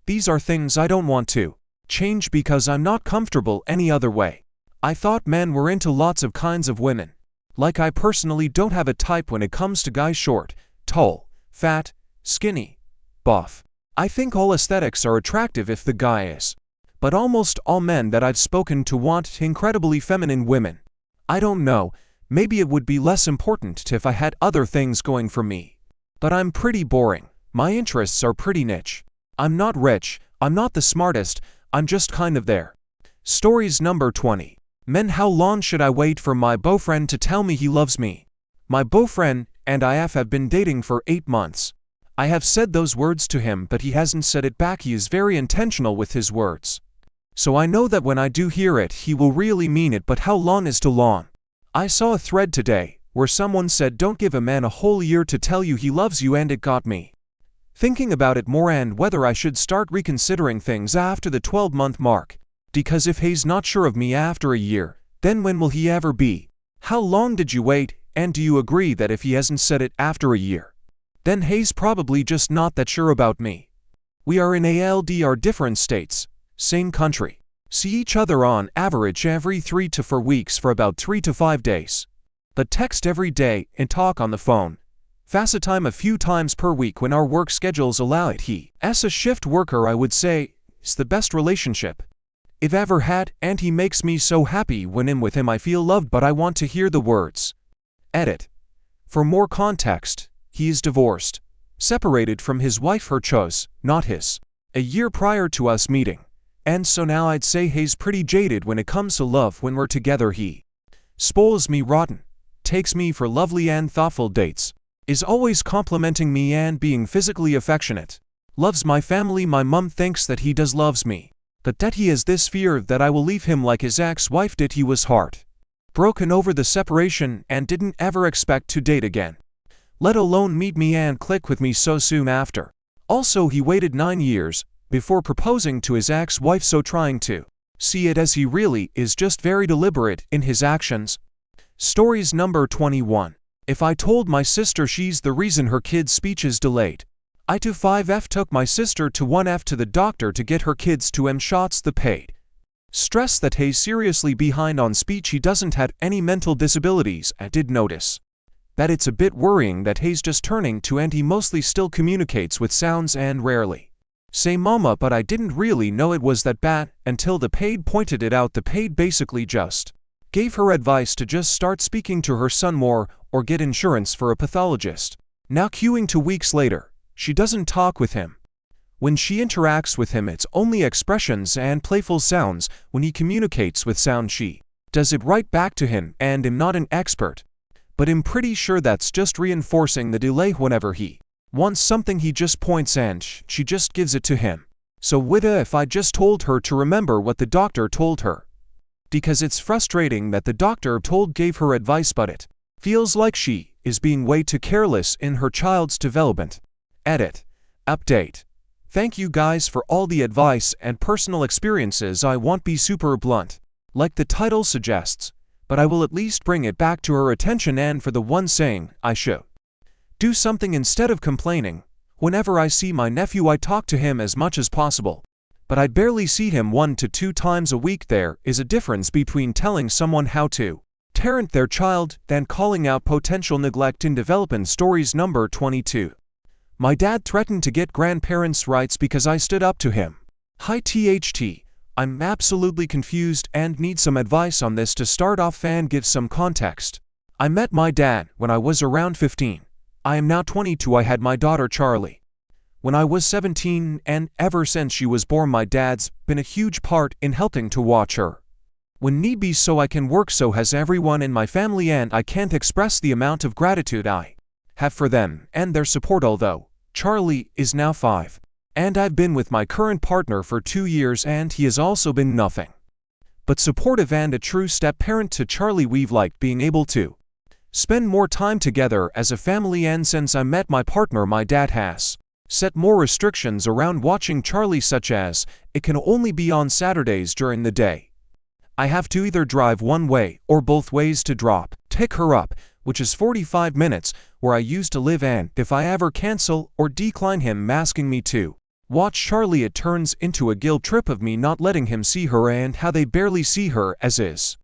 These are things I don't want to change because I'm not comfortable any other way. I thought men were into lots of kinds of women. Like, I personally don't have a type when it comes to guys: short, tall, fat, skinny, buff. I think all aesthetics are attractive if the guy is. But almost all men that I've spoken to want incredibly feminine women. I don't know, maybe it would be less important if I had other things going for me. But I'm pretty boring. My interests are pretty niche. I'm not rich, I'm not the smartest, I'm just kind of there. Stories number 20. Men, how long should I wait for my boyfriend to tell me he loves me? My boyfriend and I have been dating for 8 months. I have said those words to him, but he hasn't said it back. He is very intentional with his words. So I know that when I do hear it, he will really mean it, but how long is too long? I saw a thread today where someone said don't give a man a whole year to tell you he loves you, and it got me thinking about it more and whether I should start reconsidering things after the 12-month mark. Because if he's not sure of me after a year, then when will he ever be? How long did you wait, and do you agree that if he hasn't said it after a year, then he's probably just not that sure about me? We are in ALDR different states, same country. See each other on average every 3 to 4 weeks for about 3 to 5 days. But text every day and talk on the phone. FaceTime a few times per week when our work schedules allow it. He, as a shift worker, I would say, is the best relationship I've ever had, and he makes me so happy when I'm with him. I feel loved, but I want to hear the words. Edit. For more context, he is divorced, separated from his wife, her choice, not his, a year prior to us meeting. And so now I'd say he's pretty jaded when it comes to love. When we're together, he spoils me rotten, takes me for lovely and thoughtful dates, is always complimenting me and being physically affectionate, loves my family. My mom thinks that he does loves me, but that he has this fear that I will leave him like his ex-wife did. He was heartbroken over the separation and didn't ever expect to date again, let alone meet me and click with me so soon after. Also, he waited 9 years before proposing to his ex-wife, so trying to see it as he really is just very deliberate in his actions. Stories number 21. If I told my sister she's the reason her kid's speech is delayed. I to 5F took my sister to 1F to the doctor to get her kids 2M shots. The paid stress that he's seriously behind on speech. He doesn't have any mental disabilities. I did notice that it's a bit worrying that he's just turning to and he mostly still communicates with sounds and rarely say mama, but I didn't really know it was that bad until the paid pointed it out. The paid basically just gave her advice to just start speaking to her son more or get insurance for a pathologist. Now queuing 2 weeks later, she doesn't talk with him. When she interacts with him, it's only expressions and playful sounds. When he communicates with sound, she does it right back to him, and I'm not an expert, but I'm pretty sure that's just reinforcing the delay. Whenever he wants something, he just points and she just gives it to him. So if I just told her to remember what the doctor told her, because it's frustrating that the doctor gave her advice, but it feels like she is being way too careless in her child's development. Edit. Update. Thank you guys for all the advice and personal experiences. I won't be super blunt, like the title suggests, but I will at least bring it back to her attention, and for the one saying I should do something instead of complaining. Whenever I see my nephew, I talk to him as much as possible, but I barely see him 1 to 2 times a week. There is a difference between telling someone how to parent their child than calling out potential neglect in development. Stories number 22. My dad threatened to get grandparents' rights because I stood up to him. Hi THT. I'm absolutely confused and need some advice on this. To start off and give some context, I met my dad when I was around 15. I am now 22. I had my daughter Charlie when I was 17, and ever since she was born, my dad's been a huge part in helping to watch her when need be so I can work. So has everyone in my family, and I can't express the amount of gratitude I have for them and their support. Although Charlie is now 5, and I've been with my current partner for 2 years, and he has also been nothing but supportive and a true step-parent to Charlie. We've liked being able to spend more time together as a family, and since I met my partner, my dad has set more restrictions around watching Charlie, such as it can only be on Saturdays during the day. I have to either drive one way or both ways to pick her up, which is 45 minutes where I used to live, and if I ever cancel or decline him asking me to watch Charlie, it turns into a guilt trip of me not letting him see her, and how they barely see her as is.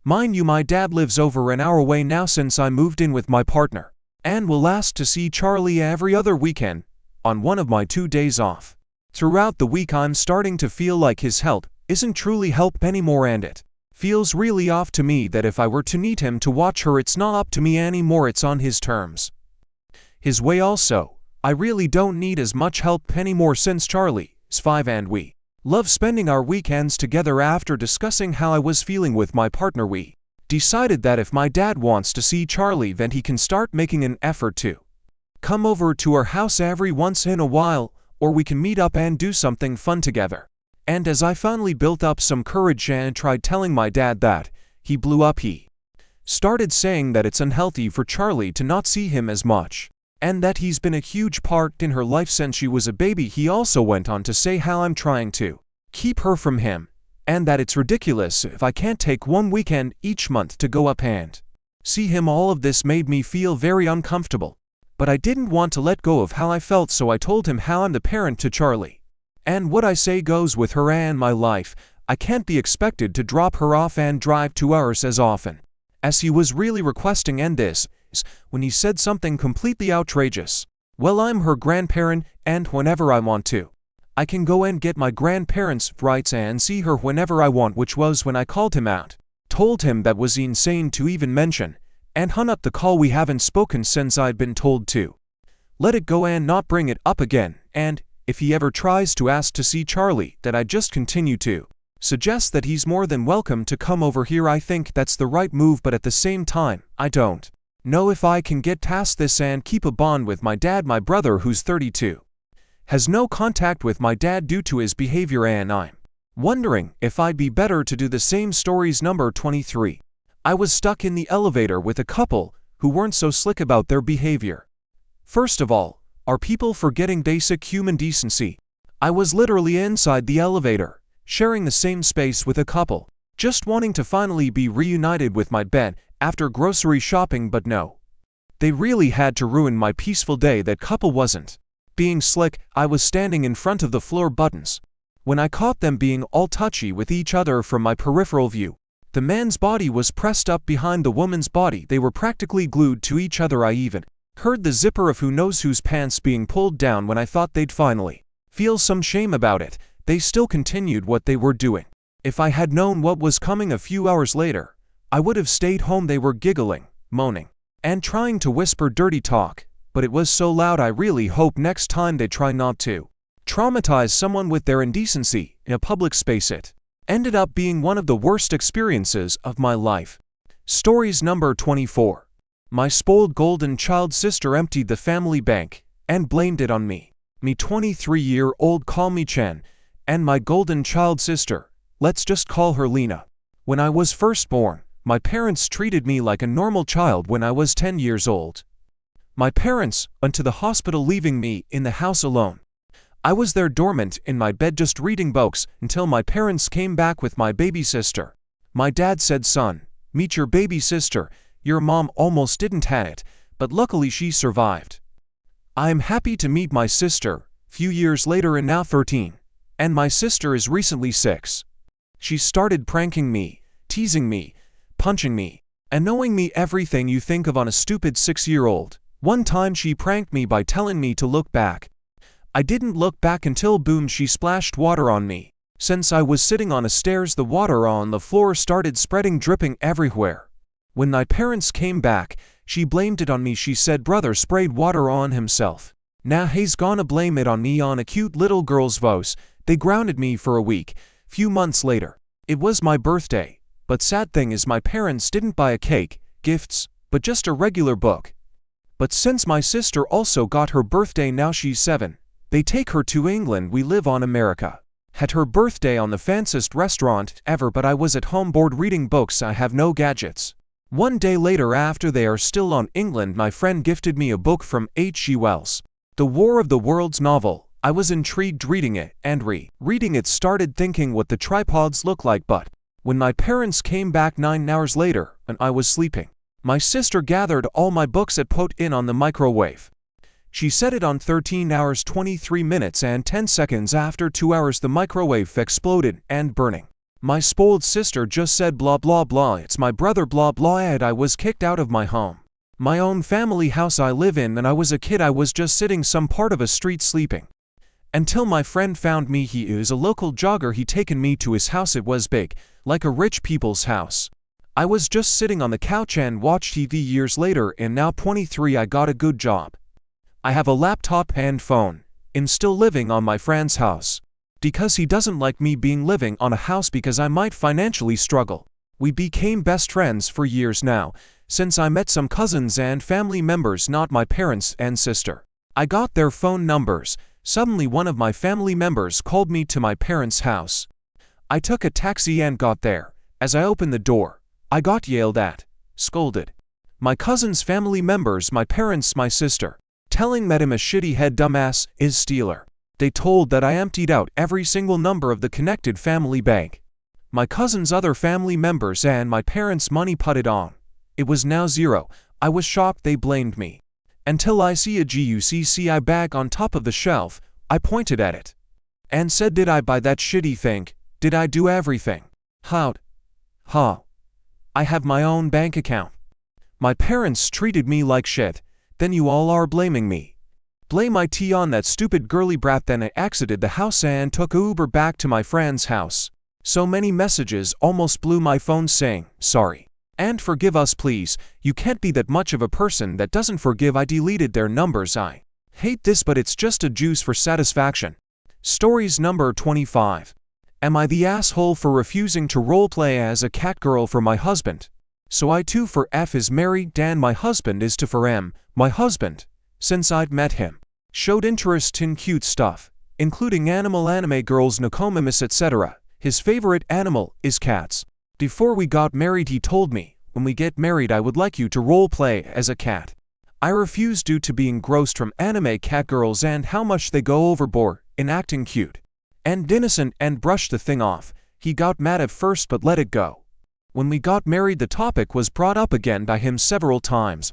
Mind you, my dad lives over an hour away now since I moved in with my partner, and will ask to see Charlie every other weekend on one of my 2 days off. Throughout the week, I'm starting to feel like his help isn't truly help anymore, and it feels really off to me that if I were to need him to watch her, it's not up to me anymore, it's on his terms, his way. Also, I really don't need as much help anymore since Charlie is 5 and we love spending our weekends together. After discussing how I was feeling with my partner, we decided that if my dad wants to see Charlie, then he can start making an effort to come over to our house every once in a while, or we can meet up and do something fun together. And as I finally built up some courage and tried telling my dad that, he blew up. He started saying that it's unhealthy for Charlie to not see him as much, and that he's been a huge part in her life since she was a baby. He also went on to say how I'm trying to keep her from him, and that it's ridiculous if I can't take one weekend each month to go up and see him. All of this made me feel very uncomfortable, but I didn't want to let go of how I felt, so I told him how I'm the parent to Charlie, and what I say goes with her and my life. I can't be expected to drop her off and drive 2 hours as often as he was really requesting, and this is when he said something completely outrageous. Well, I'm her grandparent, and whenever I want to, I can go and get my grandparents' rights and see her whenever I want, which was when I called him out, told him that was insane to even mention, and hung up the call. We haven't spoken since I'd been told to let it go and not bring it up again, and if he ever tries to ask to see Charlie, that I just continue to suggest that he's more than welcome to come over here. I think that's the right move, but at the same time, I don't know if I can get past this and keep a bond with my dad. My brother, who's 32, has no contact with my dad due to his behavior, and I'm wondering if I'd be better to do the same. Stories number 23. I was stuck in the elevator with a couple who weren't so slick about their behavior. First of all, are people forgetting basic human decency? I was literally inside the elevator, sharing the same space with a couple, just wanting to finally be reunited with my bed after grocery shopping, but no. They really had to ruin my peaceful day. That couple wasn't being slick. I was standing in front of the floor buttons when I caught them being all touchy with each other from my peripheral view. The man's body was pressed up behind the woman's body. They were practically glued to each other. I even heard the zipper of who knows whose pants being pulled down. When I thought they'd finally feel some shame about it, they still continued what they were doing. If I had known what was coming a few hours later, I would have stayed home. They were giggling, moaning, and trying to whisper dirty talk, but it was so loud. I really hope next time they try not to traumatize someone with their indecency in a public space. It ended up being one of the worst experiences of my life. Stories number 24. My spoiled golden child sister emptied the family bank and blamed it on me. Me 23-year-old, call me Chen, and my golden child sister, let's just call her Lena. When I was first born, my parents treated me like a normal child. When I was 10 years old, my parents went to the hospital, leaving me in the house alone. I was there dormant in my bed just reading books until my parents came back with my baby sister. My dad said, "Son, meet your baby sister. Your mom almost didn't have it, but luckily she survived." I am happy to meet my sister, few years later and now 13, and my sister is recently 6. She started pranking me, teasing me, punching me, and knowing me everything you think of on a stupid 6-year-old. One time she pranked me by telling me to look back. I didn't look back until boom, she splashed water on me. Since I was sitting on a stairs, the water on the floor started spreading, dripping everywhere. When my parents came back, she blamed it on me. She said brother sprayed water on himself. Now he's gonna blame it on me, on a cute little girl's voice. They grounded me for a week. Few months later, it was my birthday, but sad thing is my parents didn't buy a cake, gifts, but just a regular book. But since my sister also got her birthday, now she's 7, they take her to England. We live on America. Had her birthday on the fanciest restaurant ever, but I was at home bored reading books. I have no gadgets. One day later, after they are still on England, my friend gifted me a book from H.G. Wells, The War of the Worlds novel. I was intrigued reading it, and reading it started thinking what the tripods look like. But when my parents came back 9 hours later and I was sleeping, my sister gathered all my books and put in on the microwave. She set it on 13 hours 23 minutes and 10 seconds. After 2 hours the microwave exploded and burning. My spoiled sister just said blah blah blah, it's my brother blah blah, and I was kicked out of my home. My own family house I live in. When I was a kid I was just sitting some part of a street sleeping. Until my friend found me. He is a local jogger. He taken me to his house. It was big, like a rich people's house. I was just sitting on the couch and watched TV. Years later, and now 23, I got a good job. I have a laptop and phone. I'm still living on my friend's house, because he doesn't like me being living on a house because I might financially struggle. We became best friends for years now, since I met some cousins and family members, not my parents and sister. I got their phone numbers. Suddenly one of my family members called me to my parents' house. I took a taxi and got there. As I opened the door, I got yelled at, scolded. My cousin's family members, my parents, my sister, telling met him a shitty head dumbass is stealer. They told that I emptied out every single number of the connected family bank. My cousin's other family members and my parents' money put it on. It was now 0. I was shocked. They blamed me. Until I see a GUCCI bag on top of the shelf, I pointed at it and said, did I buy that shitty thing? Did I do everything? How'd? I have my own bank account. My parents treated me like shit. Then you all are blaming me. Blame IT on that stupid girly brat. Then I exited the house and took Uber back to my friend's house. So many messages almost blew my phone saying, sorry, and forgive us please. You can't be that much of a person that doesn't forgive. I deleted their numbers. I hate this, but it's just a juice for satisfaction. Stories number 25. Am I the asshole for refusing to roleplay as a cat girl for my husband? So I too for F is married and my husband is to for M. My husband, since I'd met him, showed interest in cute stuff, including anime girls, Nokomimis, etc. His favorite animal is cats. Before we got married he told me, when we get married I would like you to roleplay as a cat. I refused due to being grossed from anime cat girls and how much they go overboard in acting cute and innocent, and brushed the thing off. He got mad at first but let it go. When we got married the topic was brought up again by him several times,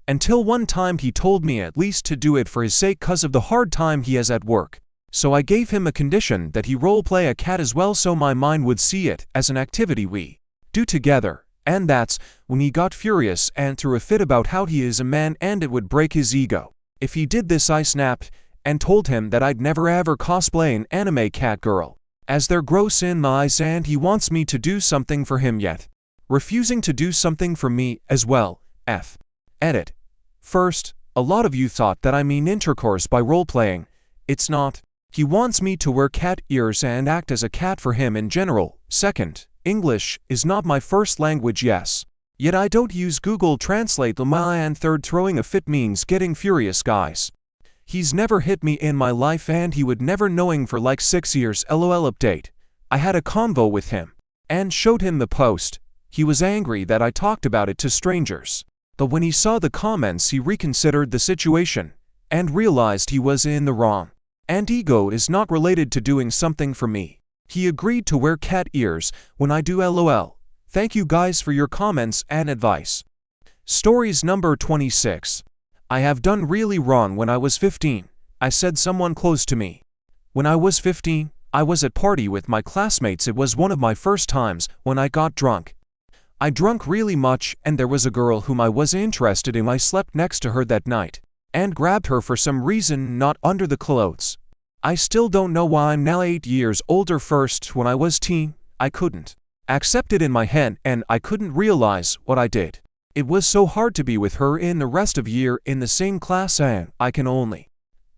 until one time he told me at least to do it for his sake cause of the hard time he has at work. So I gave him a condition that he roleplay a cat as well, so my mind would see it as an activity we do together, and that's when he got furious and threw a fit about how he is a man and it would break his ego. If he did this, I snapped and told him that I'd never ever cosplay an anime cat girl, as they're gross in my eyes and he wants me to do something for him yet refusing to do something for me as well. Edit. First, a lot of you thought that I mean intercourse by role-playing. It's not. He wants me to wear cat ears and act as a cat for him in general. Second, English is not my first language, yes. Yet I don't use Google Translate. And third, throwing a fit means getting furious, guys. He's never hit me in my life and he would never knowing for like 6 years. LOL. Update. I had a convo with him and showed him the post. He was angry that I talked about it to strangers. But when he saw the comments, he reconsidered the situation and realized he was in the wrong. And ego is not related to doing something for me. He agreed to wear cat ears when I do. LOL. Thank you guys for your comments and advice. Stories number 26. I have done really wrong when I was 15. I said someone close to me. When I was 15, I was at party with my classmates. It was one of my first times when I got drunk. I drunk really much and there was a girl whom I was interested in. I slept next to her that night and grabbed her for some reason not under the clothes. I still don't know why. I'm now 8 years older. First, when I was teen, I couldn't accept it in my head and I couldn't realize what I did. It was so hard to be with her in the rest of year in the same class and I can only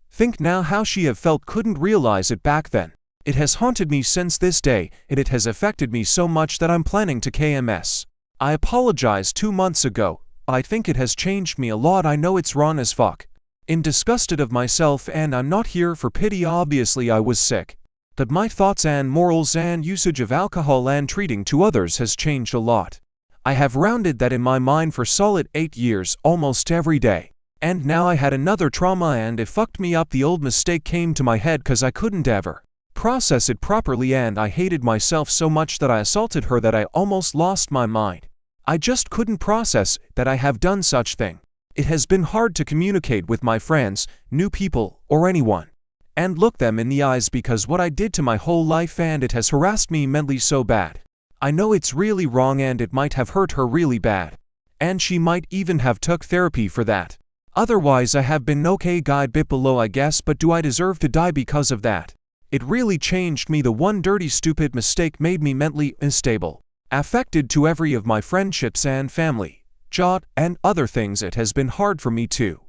think now how she have felt. Couldn't realize it back then. It has haunted me since this day and it has affected me so much that I'm planning to KMS. I apologized 2 months ago. I think it has changed me a lot. I know it's wrong as fuck. I'm disgusted of myself and I'm not here for pity. Obviously I was sick. But my thoughts and morals and usage of alcohol and treating to others has changed a lot. I have rounded that in my mind for solid 8 years almost every day. And now I had another trauma and it fucked me up. The old mistake came to my head cause I couldn't ever process it properly and I hated myself so much that I assaulted her that I almost lost my mind. I just couldn't process that I have done such thing. It has been hard to communicate with my friends, new people, or anyone, and look them in the eyes because what I did to my whole life and it has harassed me mentally so bad. I know it's really wrong and it might have hurt her really bad. And she might even have took therapy for that. Otherwise I have been okay. Guide bit below I guess, but do I deserve to die because of that? It really changed me. The one dirty stupid mistake made me mentally unstable. Affected to every of my friendships and family, job, and other things. It has been hard for me to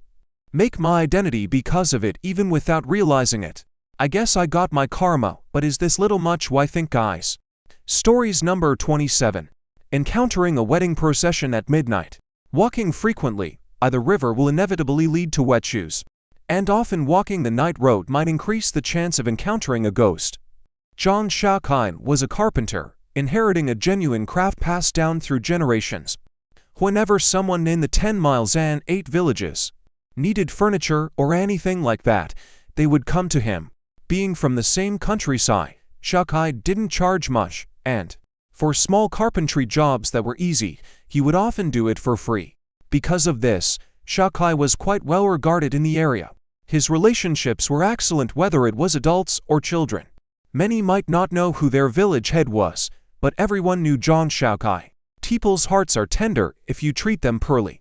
make my identity because of it even without realizing it. I guess I got my karma, but is this little much? Why think, guys? Stories number 27. Encountering a wedding procession at midnight. Walking frequently by the river will inevitably lead to wet shoes. And often walking the night road might increase the chance of encountering a ghost. John Shaokine was a carpenter, inheriting a genuine craft passed down through generations. Whenever someone in the 10 miles and 8 villages needed furniture or anything like that, they would come to him. Being from the same countryside, Shaokine didn't charge much, and for small carpentry jobs that were easy, he would often do it for free. Because of this, Shaokine was quite well regarded in the area. His relationships were excellent whether it was adults or children. Many might not know who their village head was, but everyone knew John Shaokine. People's hearts are tender if you treat them poorly.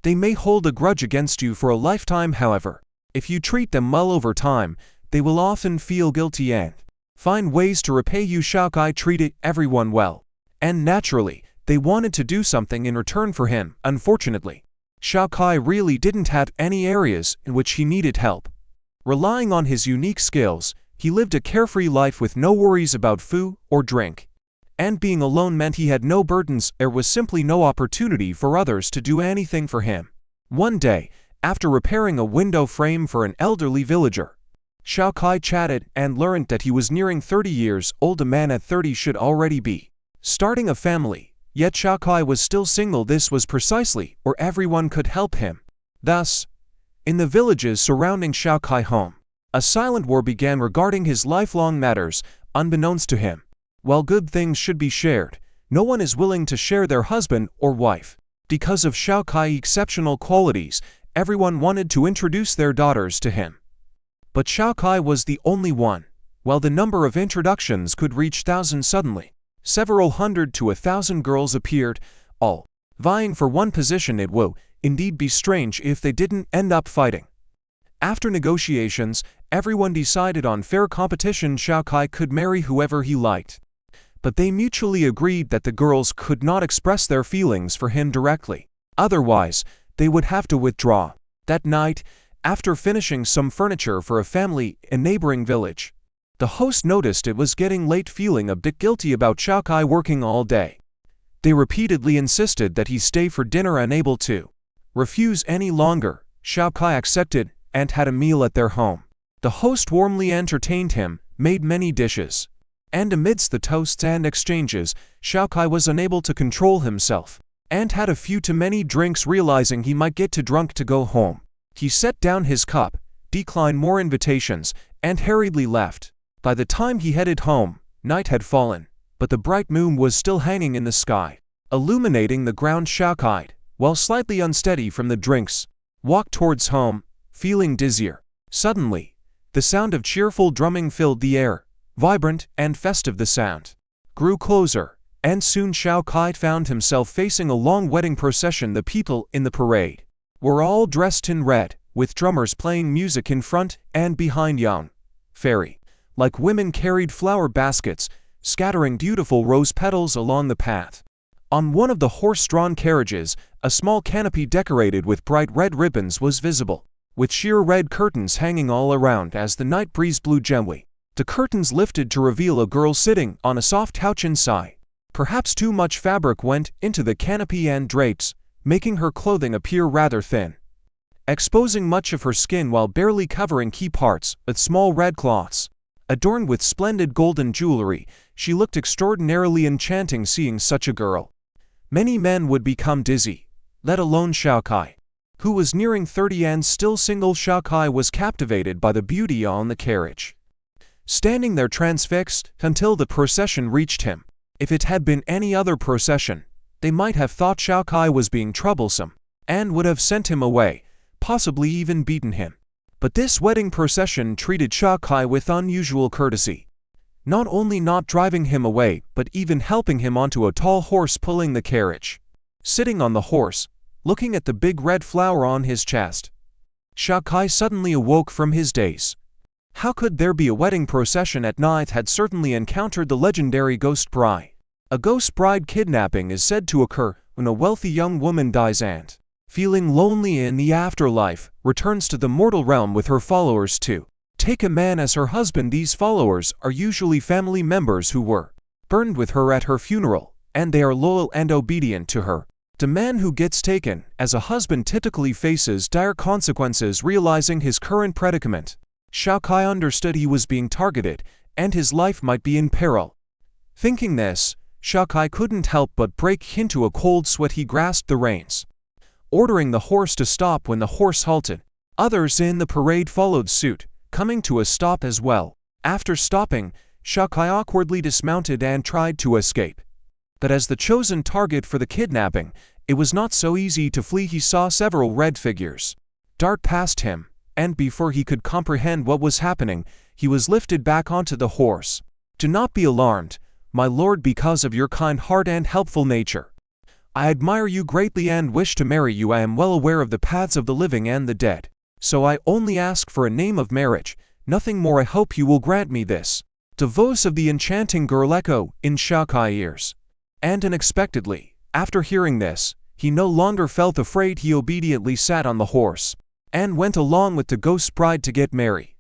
They may hold a grudge against you for a lifetime. However, if you treat them well over time, they will often feel guilty and find ways to repay you. Shaokine treated everyone well, and naturally, they wanted to do something in return for him. Unfortunately, Shaokine really didn't have any areas in which he needed help. Relying on his unique skills, he lived a carefree life with no worries about food or drink. And being alone meant he had no burdens. There was simply no opportunity for others to do anything for him. One day, after repairing a window frame for an elderly villager, Shaokine chatted and learned that he was nearing 30 years old. A man at 30 should already be starting a family, yet Shaokine was still single. This was precisely where everyone could help him. Thus, in the villages surrounding Shaokine's home, a silent war began regarding his lifelong matters, unbeknownst to him. While good things should be shared, no one is willing to share their husband or wife. Because of Shaokine's exceptional qualities, everyone wanted to introduce their daughters to him. But Shaokine was the only one. While the number of introductions could reach thousands suddenly, Several hundred to 1,000 girls appeared, all vying for one position. It would indeed be strange if they didn't end up fighting. After negotiations, everyone decided on fair competition. Xiao Kai could marry whoever he liked. But they mutually agreed that the girls could not express their feelings for him directly. Otherwise, they would have to withdraw. That night, after finishing some furniture for a family in a neighboring village, the host noticed it was getting late, feeling a bit guilty about Xiao Kai working all day. They repeatedly insisted that he stay for dinner. Unable to refuse any longer, Xiao Kai accepted and had a meal at their home. The host warmly entertained him, made many dishes. And amidst the toasts and exchanges, Xiao Kai was unable to control himself, and had a few too many drinks. Realizing he might get too drunk to go home, he set down his cup, declined more invitations, and hurriedly left. By the time he headed home, night had fallen, but the bright moon was still hanging in the sky, illuminating the ground. Xiao Kai, while slightly unsteady from the drinks, walked towards home, feeling dizzier. Suddenly, the sound of cheerful drumming filled the air. Vibrant and festive, the sound grew closer, and soon Xiao Kai found himself facing a long wedding procession. The people in the parade were all dressed in red, with drummers playing music in front and behind. Young fairy-like women carried flower baskets, scattering beautiful rose petals along the path. On one of the horse-drawn carriages, a small canopy decorated with bright red ribbons was visible, with sheer red curtains hanging all around as the night breeze blew gently. The curtains lifted to reveal a girl sitting on a soft couch inside. Perhaps too much fabric went into the canopy and drapes, making her clothing appear rather thin, exposing much of her skin while barely covering key parts with small red cloths. Adorned with splendid golden jewelry, she looked extraordinarily enchanting. Seeing such a girl, many men would become dizzy, let alone Xiao Kai, who was nearing 30 and still single. Xiao Kai was captivated by the beauty on the carriage, standing there transfixed until the procession reached him. If it had been any other procession, they might have thought Xiao Kai was being troublesome, and would have sent him away, possibly even beaten him. But this wedding procession treated Xiao Kai with unusual courtesy, not only not driving him away, but even helping him onto a tall horse pulling the carriage. Sitting on the horse, looking at the big red flower on his chest, Xiao Kai suddenly awoke from his daze. How could there be a wedding procession at night? Had certainly encountered the legendary ghost bride. A ghost bride kidnapping is said to occur when a wealthy young woman dies and, feeling lonely in the afterlife, returns to the mortal realm with her followers to take a man as her husband. These followers are usually family members who were burned with her at her funeral, and they are loyal and obedient to her. The man who gets taken as a husband typically faces dire consequences. Realizing his current predicament, Xiao Kai understood he was being targeted, and his life might be in peril. Thinking this, Xiao Kai couldn't help but break into a cold sweat. He grasped the reins, ordering the horse to stop. When the horse halted, others in the parade followed suit, coming to a stop as well. After stopping, Xiao Kai awkwardly dismounted and tried to escape. But as the chosen target for the kidnapping, it was not so easy to flee. He saw several red figures dart past him, and before he could comprehend what was happening, he was lifted back onto the horse. Do not be alarmed, my lord, because of your kind heart and helpful nature. I admire you greatly and wish to marry you. I am well aware of the paths of the living and the dead, so I only ask for a name of marriage, nothing more. I hope you will grant me this. The voice of the enchanting girl echoed in Xiao Kai's ears. And unexpectedly, after hearing this, he no longer felt afraid. He obediently sat on the horse and went along with the ghost bride to get married.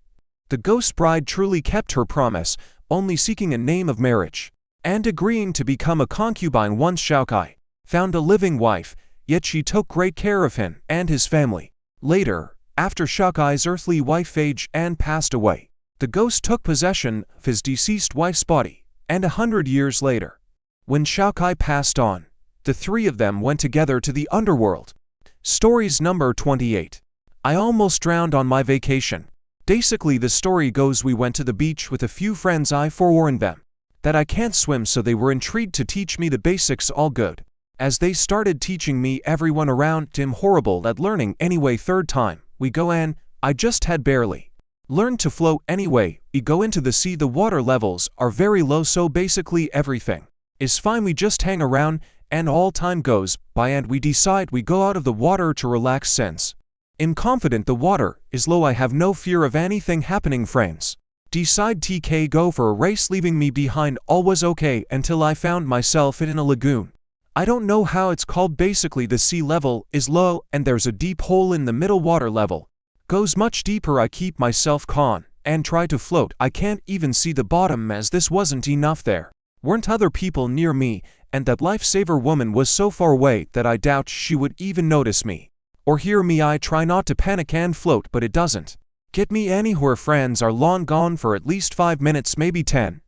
The ghost bride truly kept her promise, only seeking a name of marriage and agreeing to become a concubine once Xiao Kai found a living wife, yet she took great care of him and his family. Later, after Xiao Kai's earthly wife aged and passed away, the ghost took possession of his deceased wife's body, and 100 years later, when Xiao Kai passed on, the three of them went together to the underworld. Stories number 28. I almost drowned on my vacation. Basically, the story goes, we went to the beach with a few friends. I forewarned them that I can't swim, so they were intrigued to teach me the basics. All good. As they started teaching me, everyone around him horrible at learning anyway. Third time we go, and I just had barely learned to float anyway. We go into the sea, the water levels are very low, so basically everything Is fine, we just hang around, and all time goes by and we decide we go out of the water to relax since. I'm confident the water is low, I have no fear of anything happening, friends. Decide TK go for a race, leaving me behind, all was okay until I found myself in a lagoon. I don't know how it's called, basically the sea level is low and there's a deep hole in the middle, water level goes much deeper. I keep myself calm and try to float. I can't even see the bottom as this wasn't enough. There weren't other people near me, and that lifesaver woman was so far away that I doubt she would even notice me or hear me. I try not to panic and float, but it doesn't get me anywhere. Friends are long gone for at least 5 minutes, maybe 10.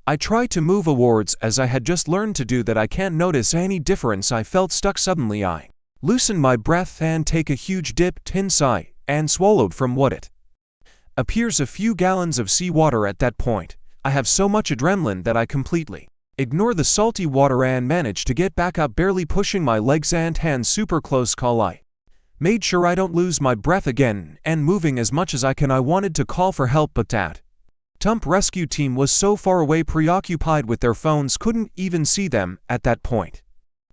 I try to move awards as I had just learned to do that. I can't notice any difference. I felt stuck. Suddenly I loosened my breath and take a huge dip, sigh, and swallowed from what it appears a few gallons of seawater. At that point, I have so much adrenaline that I completely ignore the salty water and manage to get back up, barely pushing my legs and hands super close. Call. I made sure I don't lose my breath again and moving as much as I can. I wanted to call for help, but that Tump rescue team was so far away, preoccupied with their phones, couldn't even see them at that point.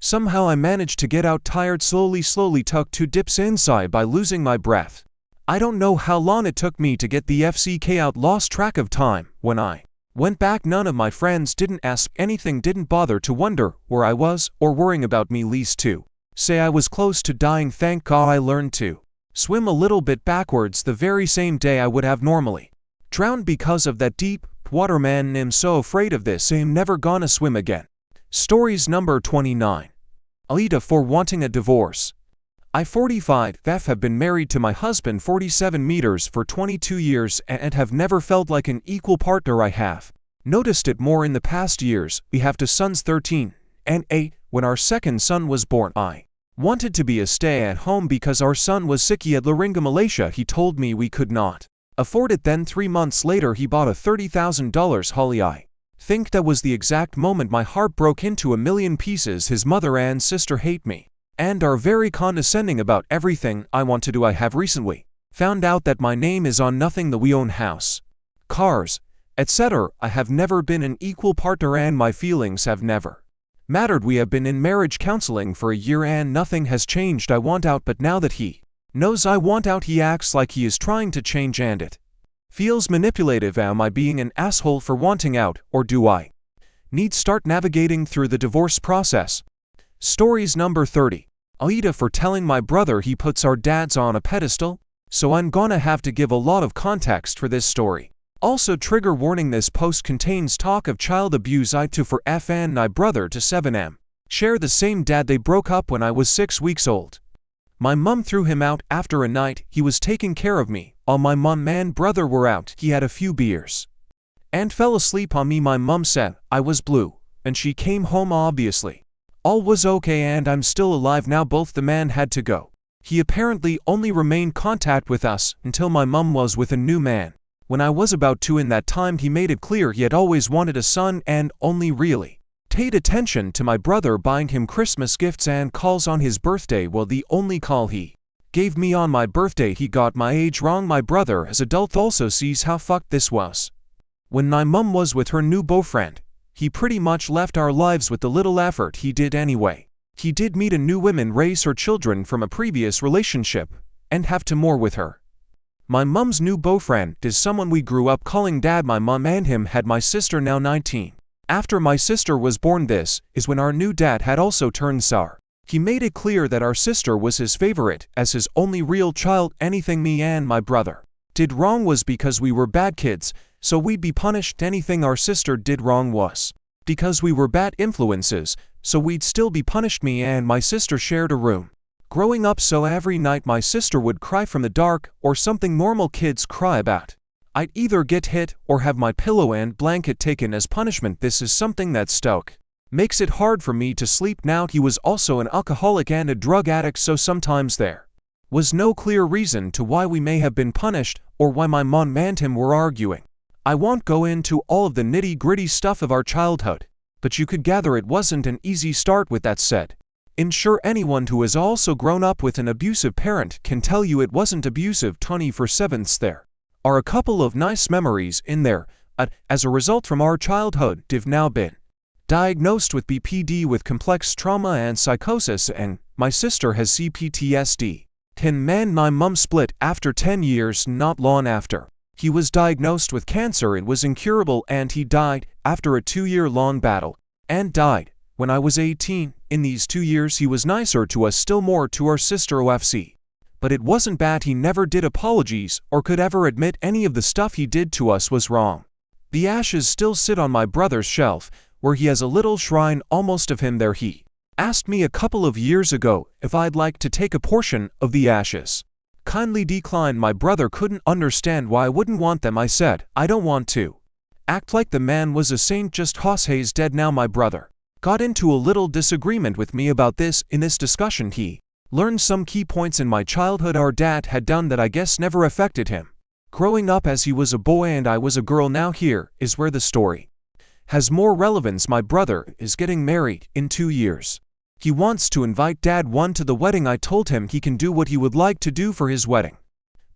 Somehow I managed to get out, tired, slowly took 2 dips inside by losing my breath. I don't know how long it took me to get the FCK out, lost track of time. When I went back, none of my friends didn't ask anything, didn't bother to wonder where I was or worrying about me, least to say I was close to dying. Thank God I learned to swim a little bit backwards the very same day I would have normally drowned because of that deep water. Man, I'm so afraid of this, I'm never gonna swim again. Stories number 29. AITA for wanting a divorce. I, 45, have been married to my husband, 47 meters, for 22 years and have never felt like an equal partner. I have noticed it more in the past years. We have 2 sons, 13 and 8. When our second son was born, I wanted to be a stay-at-home because our son was sick. He had laryngomalacia. He told me we could not afford it. Then 3 months later he bought a $30,000 Holly. I think that was the exact moment my heart broke into a million pieces. His mother and sister hate me and are very condescending about everything I want to do. I have recently found out that my name is on nothing, that we own house, cars, etc. I have never been an equal partner and my feelings have never mattered. We have been in marriage counseling for a year and nothing has changed. I want out, but now that he knows I want out, he acts like he is trying to change and it feels manipulative. Am I being an asshole for wanting out, or do I need start navigating through the divorce process? Stories number 30. AITA for telling my brother he puts our dads on a pedestal. So I'm gonna have to give a lot of context for this story. Also, trigger warning, this post contains talk of child abuse. I too for F and my brother to 7M share the same dad. They broke up when I was 6 weeks old. My mum threw him out after a night he was taking care of me. While my mum and brother were out, he had a few beers and fell asleep on me. My mum said I was blue and she came home. Obviously all was okay and I'm still alive now. Both the man had to go. He apparently only remained contact with us until my mum was with a new man when I was about 2. In that time he made it clear he had always wanted a son and only really paid attention to my brother, buying him Christmas gifts and calls on his birthday. Well, the only call he gave me on my birthday, he got my age wrong. My brother as adult also sees how fucked this was. When my mum was with her new boyfriend, he pretty much left our lives with the little effort he did anyway. He did meet a new woman, raise her children from a previous relationship, and have 2 more with her. My mum's new boyfriend is someone we grew up calling dad. My mum and him had my sister, now 19. After my sister was born, this is when our new dad had also turned sour. He made it clear that our sister was his favorite as his only real child. Anything me and my brother did wrong was because we were bad kids, so we'd be punished. Anything our sister did wrong was because we were bad influences, so we'd still be punished. Me and my sister shared a room growing up, so every night my sister would cry from the dark or something normal kids cry about. I'd either get hit or have my pillow and blanket taken as punishment. This is something that makes it hard for me to sleep now. He was also an alcoholic and a drug addict, so sometimes there was no clear reason to why we may have been punished or why my mom and him were arguing. I won't go into all of the nitty-gritty stuff of our childhood, but you could gather it wasn't an easy start. With that said, I'm sure anyone who has also grown up with an abusive parent can tell you it wasn't abusive 24/7. There are a couple of nice memories in there. As a result from our childhood, they've now been diagnosed with BPD with complex trauma and psychosis, and my sister has CPTSD. My mum split after 10 years not long after. He was diagnosed with cancer. It was incurable and he died after a 2-year-long battle, and died when I was 18. In these 2 years he was nicer to us, still more to our sister OFC. But it wasn't bad. He never did apologies or could ever admit any of the stuff he did to us was wrong. The ashes still sit on my brother's shelf, where he has a little shrine almost of him there. He asked me a couple of years ago if I'd like to take a portion of the ashes. Kindly declined. My brother couldn't understand why I wouldn't want them. I said, I don't want to act like the man was a saint, just Josse's dead now. My brother got into a little disagreement with me about this. In this discussion he learned some key points in my childhood our dad had done that I guess never affected him growing up, as he was a boy and I was a girl. Now here is where the story has more relevance. My brother is getting married in 2 years. He wants to invite Dad to the wedding. I told him he can do what he would like to do for his wedding,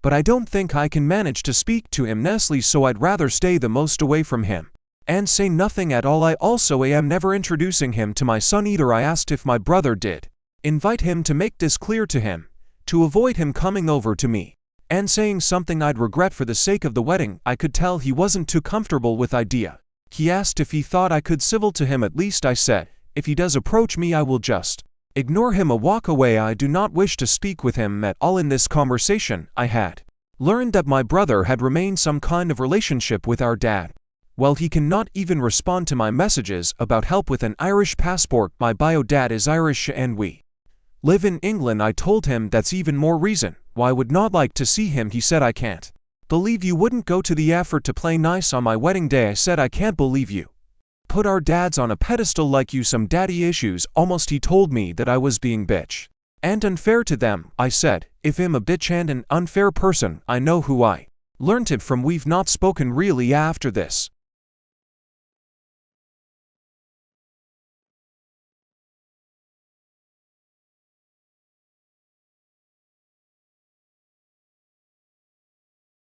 but I don't think I can manage to speak to him nicely, so I'd rather stay the most away from him and say nothing at all. I also am never introducing him to my son either. I asked if my brother did invite him to make this clear to him, to avoid him coming over to me and saying something I'd regret for the sake of the wedding. I could tell he wasn't too comfortable with idea. He asked if he thought I could civil to him at least. I said, if he does approach me I will just ignore him or walk away. I do not wish to speak with him at all. In this conversation I had learned that my brother had remained some kind of relationship with our dad. Well, he cannot even respond to my messages about help with an Irish passport. My bio dad is Irish and we live in England. I told him that's even more reason why I would not like to see him. He said, I can't believe you wouldn't go to the effort to play nice on my wedding day. I said, I can't believe you put our dads on a pedestal like you some daddy issues almost. He told me that I was being bitch and unfair to them. I said, if I'm a bitch and an unfair person, I know who I learned it from. We've not spoken really after this.